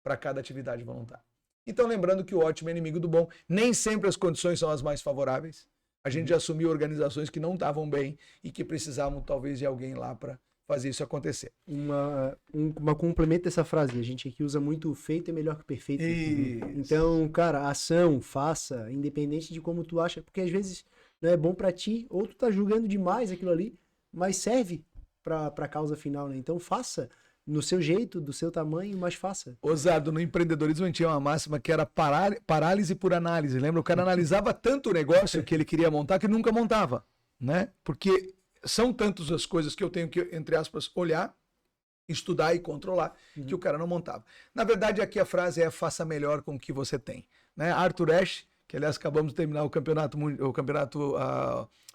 para cada atividade voluntária. Então, lembrando que o ótimo é inimigo do bom, nem sempre as condições são as mais favoráveis. A gente já assumiu organizações que não estavam bem e que precisavam, talvez, de alguém lá para fazer isso acontecer. Uma complemento dessa frase, a gente aqui usa muito feito é melhor que perfeito. Isso. Então, cara, ação, faça, independente de como tu acha, porque às vezes não é bom pra ti, ou tu tá julgando demais aquilo ali, mas serve pra causa final, né? Então faça no seu jeito, do seu tamanho, mas faça. Osado, no empreendedorismo a gente tinha uma máxima que era parálise por análise. Lembra? O cara analisava tanto o negócio que ele queria montar que nunca montava, né? Porque são tantas as coisas que eu tenho que, entre aspas, olhar, estudar e controlar, que o cara não montava. Na verdade, aqui a frase é faça melhor com o que você tem. Né? Arthur Ashe, que aliás acabamos de terminar o campeonato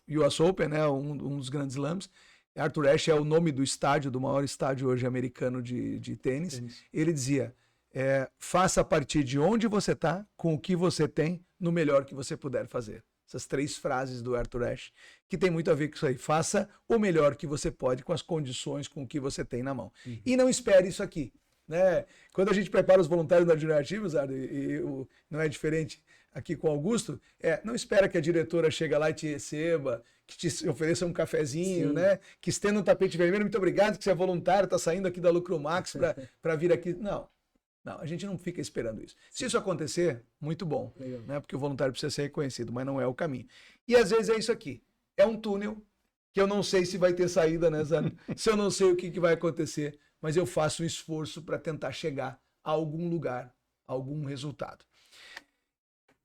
US Open, né? um dos grandes slams. Arthur Ashe é o nome do estádio, do maior estádio hoje americano de tênis. Ele dizia, faça a partir de onde você está, com o que você tem, no melhor que você puder fazer. Essas 3 frases do Arthur Ashe, que tem muito a ver com isso aí. Faça o melhor que você pode com as condições, com o que você tem na mão. E não espere isso aqui. Né? Quando a gente prepara os voluntários da Junior Achievers, não é diferente aqui com o Augusto, não espera que a diretora chegue lá e te receba, que te ofereça um cafezinho, né? Que estenda um tapete vermelho, muito obrigado, que você é voluntário, está saindo aqui da Lucro Max para vir aqui. Não, a gente não fica esperando isso. Se isso acontecer, muito bom, né? Porque o voluntário precisa ser reconhecido, mas não é o caminho. E às vezes é isso aqui, é um túnel que eu não sei se vai ter saída, né, Zé? Se eu não sei o que vai acontecer, mas eu faço um esforço para tentar chegar a algum lugar, a algum resultado.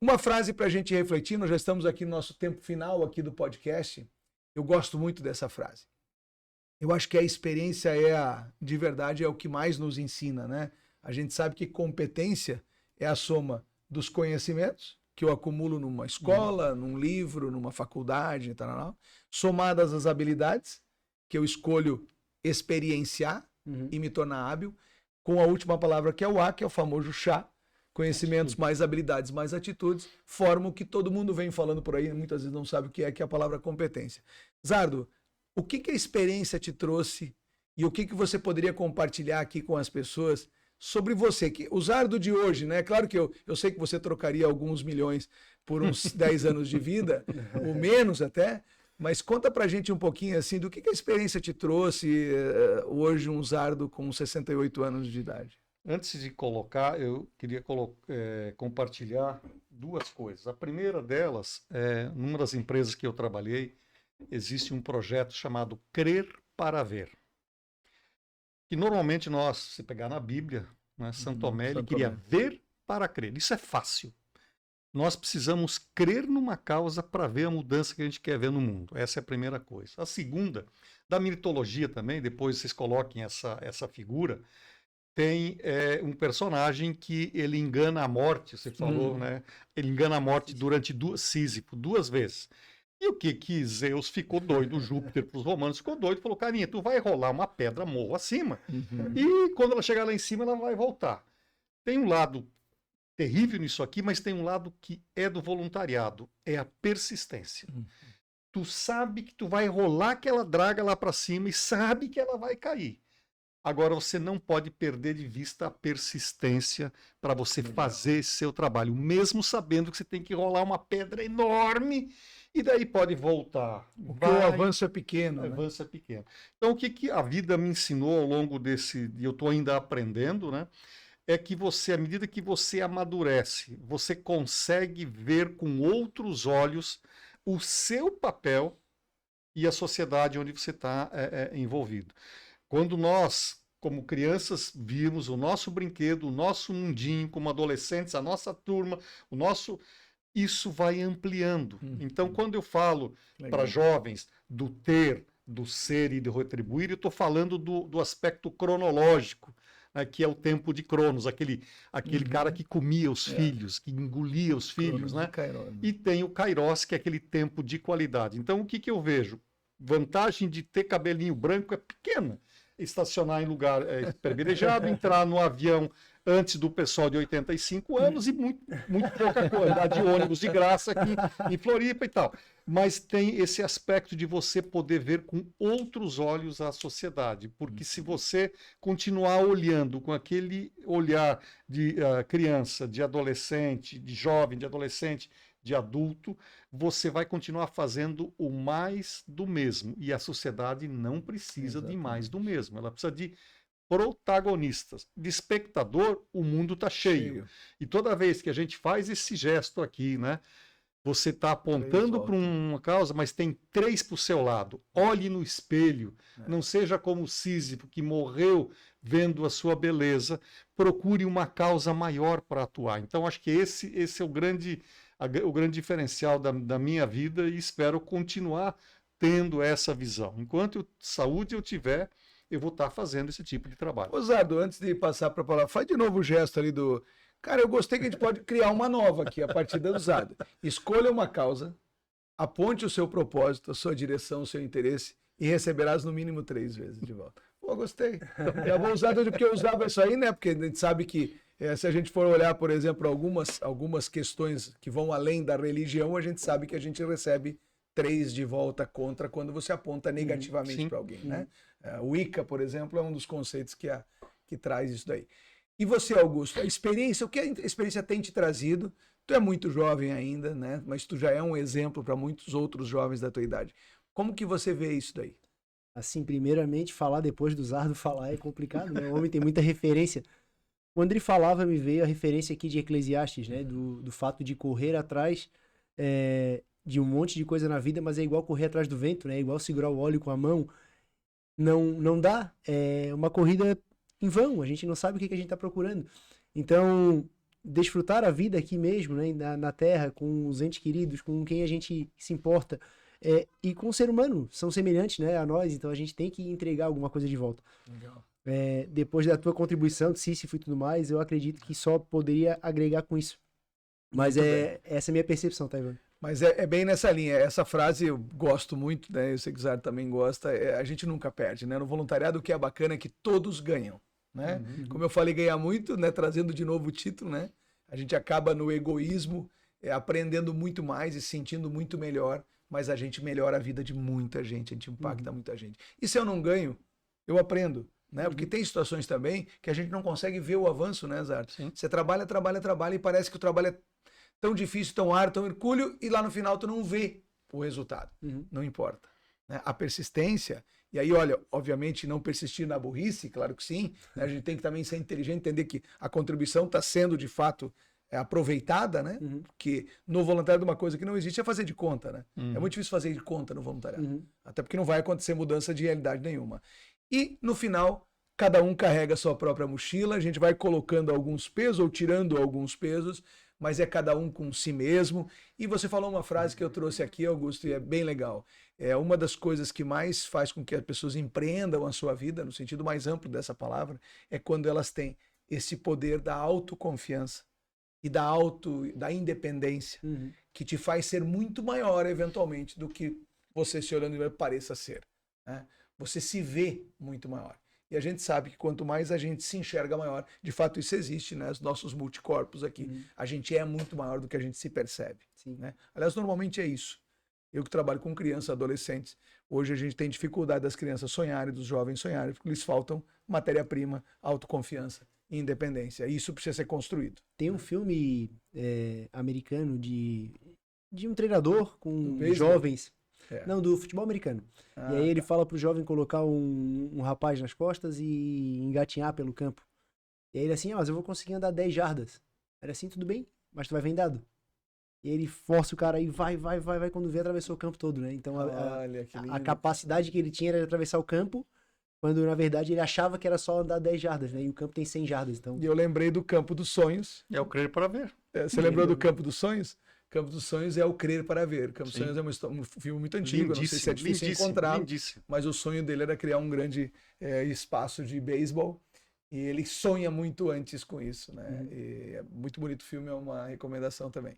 Uma frase para a gente refletir, nós já estamos aqui no nosso tempo final aqui do podcast, eu gosto muito dessa frase. Eu acho que a experiência de verdade, é o que mais nos ensina, né? A gente sabe que competência é a soma dos conhecimentos que eu acumulo numa escola, num livro, numa faculdade, tal, somadas às habilidades que eu escolho experienciar e me tornar hábil, com a última palavra que é o A, que é o famoso chá. Conhecimentos, mais habilidades, mais atitudes, formam o que todo mundo vem falando por aí, muitas vezes não sabe o que é a palavra competência. Zardo, o que a experiência te trouxe e o que você poderia compartilhar aqui com as pessoas sobre você? O Zardo de hoje, né? Claro que eu sei que você trocaria alguns milhões por uns 10 anos de vida, ou menos até, mas conta pra gente um pouquinho assim do que a experiência te trouxe hoje, um Zardo com 68 anos de idade. Antes de colocar, eu queria compartilhar duas coisas. A primeira delas, numa das empresas que eu trabalhei, existe um projeto chamado Crer para Ver. Que normalmente nós, se pegar na Bíblia, né, São Tomé, ele queria ver para crer. Isso é fácil. Nós precisamos crer numa causa para ver a mudança que a gente quer ver no mundo. Essa é a primeira coisa. A segunda, da mitologia também, depois vocês coloquem essa figura, tem um personagem que ele engana a morte, você falou, né? Ele engana a morte durante Sísifo, 2 vezes. E o que Zeus ficou doido, Júpiter para os romanos ficou doido, falou, carinha, tu vai rolar uma pedra morro acima, e quando ela chegar lá em cima, ela vai voltar. Tem um lado terrível nisso aqui, mas tem um lado que é do voluntariado, é a persistência. Tu sabe que tu vai rolar aquela draga lá para cima e sabe que ela vai cair. Agora, você não pode perder de vista a persistência para você fazer esse seu trabalho, mesmo sabendo que você tem que rolar uma pedra enorme e daí pode voltar. Porque o avanço é pequeno. O avanço é pequeno. Então, o que a vida me ensinou ao longo e eu estou ainda aprendendo, né? É que à medida que você amadurece, você consegue ver com outros olhos o seu papel e a sociedade onde você está envolvido. Quando nós, como crianças, vimos o nosso brinquedo, o nosso mundinho, como adolescentes, a nossa turma, isso vai ampliando. Então, quando eu falo para jovens do ter, do ser e do retribuir, eu estou falando do aspecto cronológico, né, que é o tempo de Cronos, aquele cara que comia os filhos, que engolia os filhos. Né? E tem o Kairos, que é aquele tempo de qualidade. Então, o que eu vejo? Vantagem de ter cabelinho branco é pequena. Estacionar em lugar privilegiado, entrar no avião antes do pessoal de 85 anos e muito pouca coisa, andar de ônibus de graça aqui em Floripa e tal. Mas tem esse aspecto de você poder ver com outros olhos a sociedade, porque se você continuar olhando com aquele olhar de criança, de adolescente, de jovem, de adolescente, de adulto, você vai continuar fazendo o mais do mesmo. E a sociedade não precisa de mais do mesmo. Ela precisa de protagonistas. De espectador, o mundo está cheio. E toda vez que a gente faz esse gesto aqui, né? Você está apontando para uma causa, mas tem 3 para o seu lado. Olhe no espelho. Não seja como Sísifo, que morreu vendo a sua beleza. Procure uma causa maior para atuar. Então, acho que esse é o grande diferencial da minha vida e espero continuar tendo essa visão. Enquanto saúde eu tiver, eu vou estar fazendo esse tipo de trabalho. Ô Zardo, antes de passar para a palavra, faz de novo o gesto ali do... Cara, eu gostei que a gente pode criar uma nova aqui, a partir da Zardo. Escolha uma causa, aponte o seu propósito, a sua direção, o seu interesse e receberás no mínimo 3 vezes de volta. Pô, gostei. Já vou usar porque eu usava isso aí, né? Porque a gente sabe que se a gente for olhar, por exemplo, algumas questões que vão além da religião, a gente sabe que a gente recebe 3 de volta contra quando você aponta negativamente para alguém, né? O Wicca, por exemplo, é um dos conceitos que traz isso daí. E você, Augusto, o que a experiência tem te trazido? Tu é muito jovem ainda, né? Mas tu já é um exemplo para muitos outros jovens da tua idade. Como que você vê isso daí? Assim, primeiramente, falar depois do Zardo falar é complicado, né? O homem tem muita referência. Quando ele falava, me veio a referência aqui de Eclesiastes, né? Do fato de correr atrás de um monte de coisa na vida, mas é igual correr atrás do vento, né? É igual segurar o óleo com a mão. Não dá. É uma corrida em vão. A gente não sabe o que a gente está procurando. Então, desfrutar a vida aqui mesmo, né? Na Terra, com os entes queridos, com quem a gente se importa. E com o ser humano. São semelhantes, né, a nós. Então, a gente tem que entregar alguma coisa de volta. Legal. Depois da tua contribuição de Sísifo e tudo mais, eu acredito que só poderia agregar com isso. Mas essa é a minha percepção, tá, Ivan? Mas é bem nessa linha. Essa frase eu gosto muito, né? Eu sei que o Zardo também gosta. A gente nunca perde, né? No voluntariado o que é bacana é que todos ganham. né? Como eu falei, ganhar muito, né? Trazendo de novo o título, né? A gente acaba no egoísmo, aprendendo muito mais e sentindo muito melhor, mas a gente melhora a vida de muita gente, a gente impacta muita gente. E se eu não ganho, eu aprendo, né? Porque tem situações também que a gente não consegue ver o avanço, né, Zardo? Você trabalha e parece que o trabalho é tão difícil, tão árduo, tão hercúleo, e lá no final tu não vê o resultado. Não importa. Né? A persistência, e aí, olha, obviamente não persistir na burrice, claro que sim, né? A gente tem que também ser inteligente, entender que a contribuição está sendo, de fato, aproveitada, né? Porque no voluntariado uma coisa que não existe é fazer de conta, né? É muito difícil fazer de conta no voluntariado. Até porque não vai acontecer mudança de realidade nenhuma. E, no final, cada um carrega a sua própria mochila, a gente vai colocando alguns pesos ou tirando alguns pesos, mas é cada um com si mesmo. E você falou uma frase que eu trouxe aqui, Augusto, e é bem legal. É uma das coisas que mais faz com que as pessoas empreendam a sua vida, no sentido mais amplo dessa palavra, é quando elas têm esse poder da autoconfiança e da independência, que te faz ser muito maior, eventualmente, do que você se olhando pareça ser. Né? Você se vê muito maior. E a gente sabe que quanto mais a gente se enxerga maior, de fato isso existe, né? Os nossos multicorpos aqui, a gente é muito maior do que a gente se percebe. Né? Aliás, normalmente é isso. Eu que trabalho com crianças, adolescentes, hoje a gente tem dificuldade das crianças sonharem, dos jovens sonharem, porque lhes faltam matéria-prima, autoconfiança e independência. E isso precisa ser construído. Tem um filme americano de um treinador com jovens... Não, do futebol americano. E aí ele fala pro jovem colocar um rapaz nas costas e engatinhar pelo campo. E aí ele assim, mas eu vou conseguir andar 10 jardas. Era assim, tudo bem, mas tu vai vendado. E ele força o cara aí, vai, quando vê, atravessou o campo todo, né? Então a capacidade que ele tinha era de atravessar o campo, quando na verdade ele achava que era só andar 10 jardas, né? E o campo tem 100 jardas, então... E eu lembrei do Campo dos Sonhos. É o Crer para Ver. Você lembrou do Campo dos Sonhos? Campo dos Sonhos é o Crer para Ver. Campo dos Sonhos é um filme muito antigo, não sei se é difícil encontrar, mas o sonho dele era criar um grande espaço de beisebol, e ele sonha muito antes com isso, né? E é muito bonito o filme, é uma recomendação também.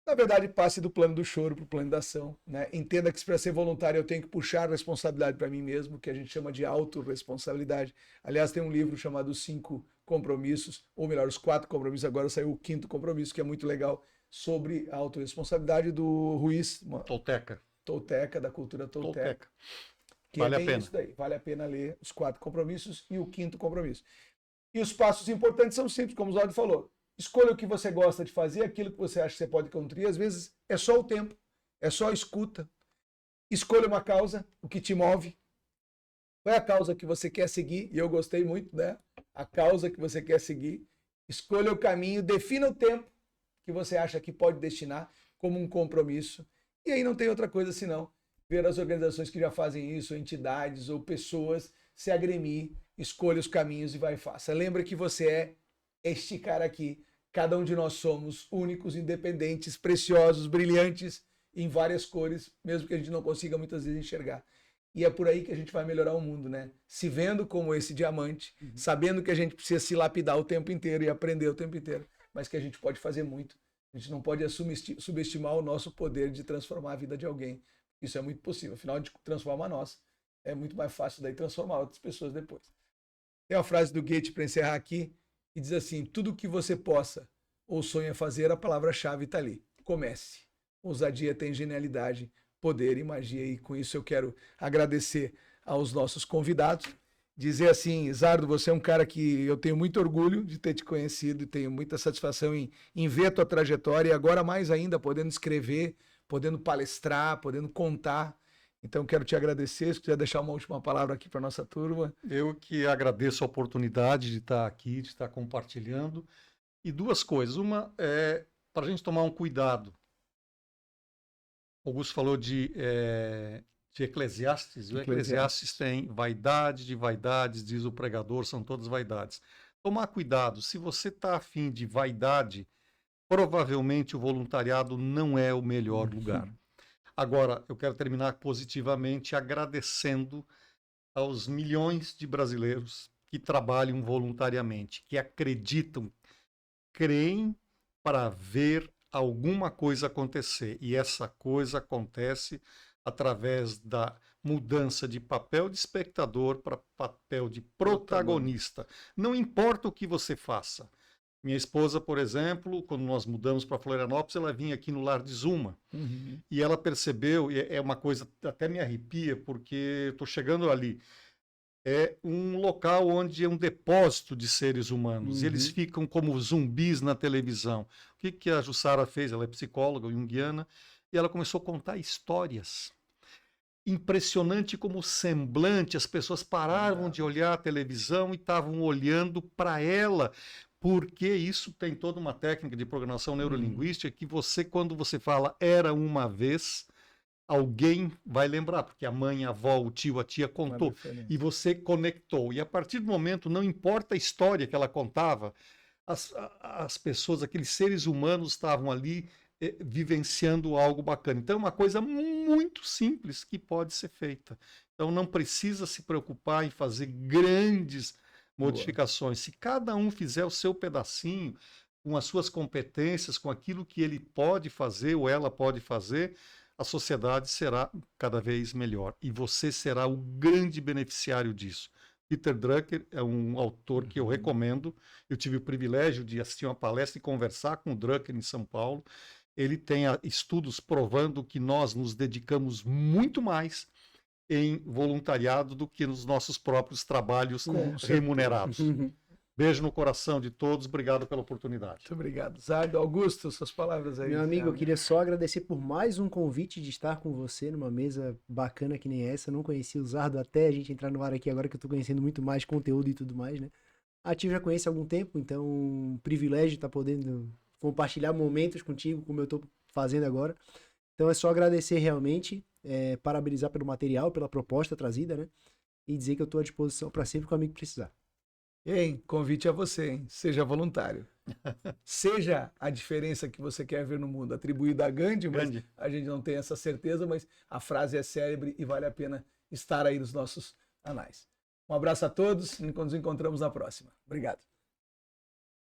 Na verdade, passe do plano do choro para o plano da ação, né? Entenda que para ser voluntário eu tenho que puxar a responsabilidade para mim mesmo, que a gente chama de autorresponsabilidade. Aliás, tem um livro chamado Os 5 Compromissos, ou melhor, Os 4 Compromissos, agora saiu o 5º compromisso, que é muito legal, sobre a autorresponsabilidade do Ruiz Tolteca, da cultura Tolteca. Que vale a pena. Isso daí. Vale a pena ler Os 4 Compromissos e o 5º compromisso. E os passos importantes são simples, como o Zóio falou. Escolha o que você gosta de fazer, aquilo que você acha que você pode contribuir. Às vezes é só o tempo, é só a escuta. Escolha uma causa, o que te move. Qual é a causa que você quer seguir? E eu gostei muito, né? A causa que você quer seguir. Escolha o caminho, defina o tempo que você acha que pode destinar como um compromisso. E aí não tem outra coisa senão ver as organizações que já fazem isso, entidades ou pessoas, se agremir, escolha os caminhos e vai e faça. Lembra que você é este cara aqui. Cada um de nós somos únicos, independentes, preciosos, brilhantes, em várias cores, mesmo que a gente não consiga muitas vezes enxergar. E é por aí que a gente vai melhorar o mundo, né? Se vendo como esse diamante, sabendo que a gente precisa se lapidar o tempo inteiro e aprender o tempo inteiro, mas que a gente pode fazer muito. A gente não pode subestimar o nosso poder de transformar a vida de alguém. Isso é muito possível. Afinal, de transformar a nossa, é muito mais fácil daí transformar outras pessoas depois. Tem uma frase do Goethe para encerrar aqui, e diz assim: tudo que você possa ou sonha fazer, a palavra-chave está ali. Comece. Ousadia tem genialidade, poder e magia. E com isso eu quero agradecer aos nossos convidados. Dizer assim, Zardo, você é um cara que eu tenho muito orgulho de ter te conhecido e tenho muita satisfação em ver a tua trajetória e agora mais ainda podendo escrever, podendo palestrar, podendo contar. Então, quero te agradecer. Se quiser deixar uma última palavra aqui para a nossa turma. Eu que agradeço a oportunidade de estar aqui, de estar compartilhando. E duas coisas. Uma é para a gente tomar um cuidado. O Augusto falou de Eclesiastes. O Eclesiastes tem vaidade de vaidades, diz o pregador, são todas vaidades. Tomar cuidado. Se você está afim de vaidade, provavelmente o voluntariado não é o melhor lugar. Agora, eu quero terminar positivamente agradecendo aos milhões de brasileiros que trabalham voluntariamente, que acreditam, creem para ver alguma coisa acontecer. E essa coisa acontece através da mudança de papel de espectador para papel de protagonista. Não importa o que você faça. Minha esposa, por exemplo, quando nós mudamos para Florianópolis, ela vinha aqui no Lar de Zuma. E ela percebeu, e é uma coisa até me arrepia, porque estou chegando ali. É um local onde é um depósito de seres humanos. Eles ficam como zumbis na televisão. O que a Jussara fez? Ela é psicóloga junguiana, e ela começou a contar histórias. Impressionante como o semblante, as pessoas paravam de olhar a televisão e estavam olhando para ela, porque isso tem toda uma técnica de programação neurolinguística que você, quando você fala era uma vez, alguém vai lembrar, porque a mãe, a avó, o tio, a tia contou, e você conectou. E a partir do momento, não importa a história que ela contava, as pessoas, aqueles seres humanos estavam ali vivenciando algo bacana. Então é uma coisa muito simples que pode ser feita. Então não precisa se preocupar em fazer grandes modificações. Se cada um fizer o seu pedacinho, com as suas competências, com aquilo que ele pode fazer ou ela pode fazer, a sociedade será cada vez melhor. E você será o grande beneficiário disso. Peter Drucker é um autor que eu recomendo. Eu tive o privilégio de assistir uma palestra e conversar com o Drucker em São Paulo. Ele tem estudos provando que nós nos dedicamos muito mais em voluntariado do que nos nossos próprios trabalhos remunerados. Beijo no coração de todos, obrigado pela oportunidade. Muito obrigado. Zardo, Augusto, suas palavras aí. Meu amigo, eu queria só agradecer por mais um convite de estar com você numa mesa bacana que nem essa. Eu não conhecia o Zardo até a gente entrar no ar aqui agora, que eu tô conhecendo muito mais conteúdo e tudo mais, né? A Ti já conhece há algum tempo, então um privilégio estar podendo compartilhar momentos contigo, como eu tô fazendo agora. Então é só agradecer realmente, parabenizar pelo material, pela proposta trazida, né? E dizer que eu tô à disposição para sempre que o amigo precisar. Hein, convite a você, hein? Seja voluntário. Seja a diferença que você quer ver no mundo, atribuída a Gandhi, mas a gente não tem essa certeza, mas a frase é célebre e vale a pena estar aí nos nossos anais. Um abraço a todos e nos encontramos na próxima. Obrigado.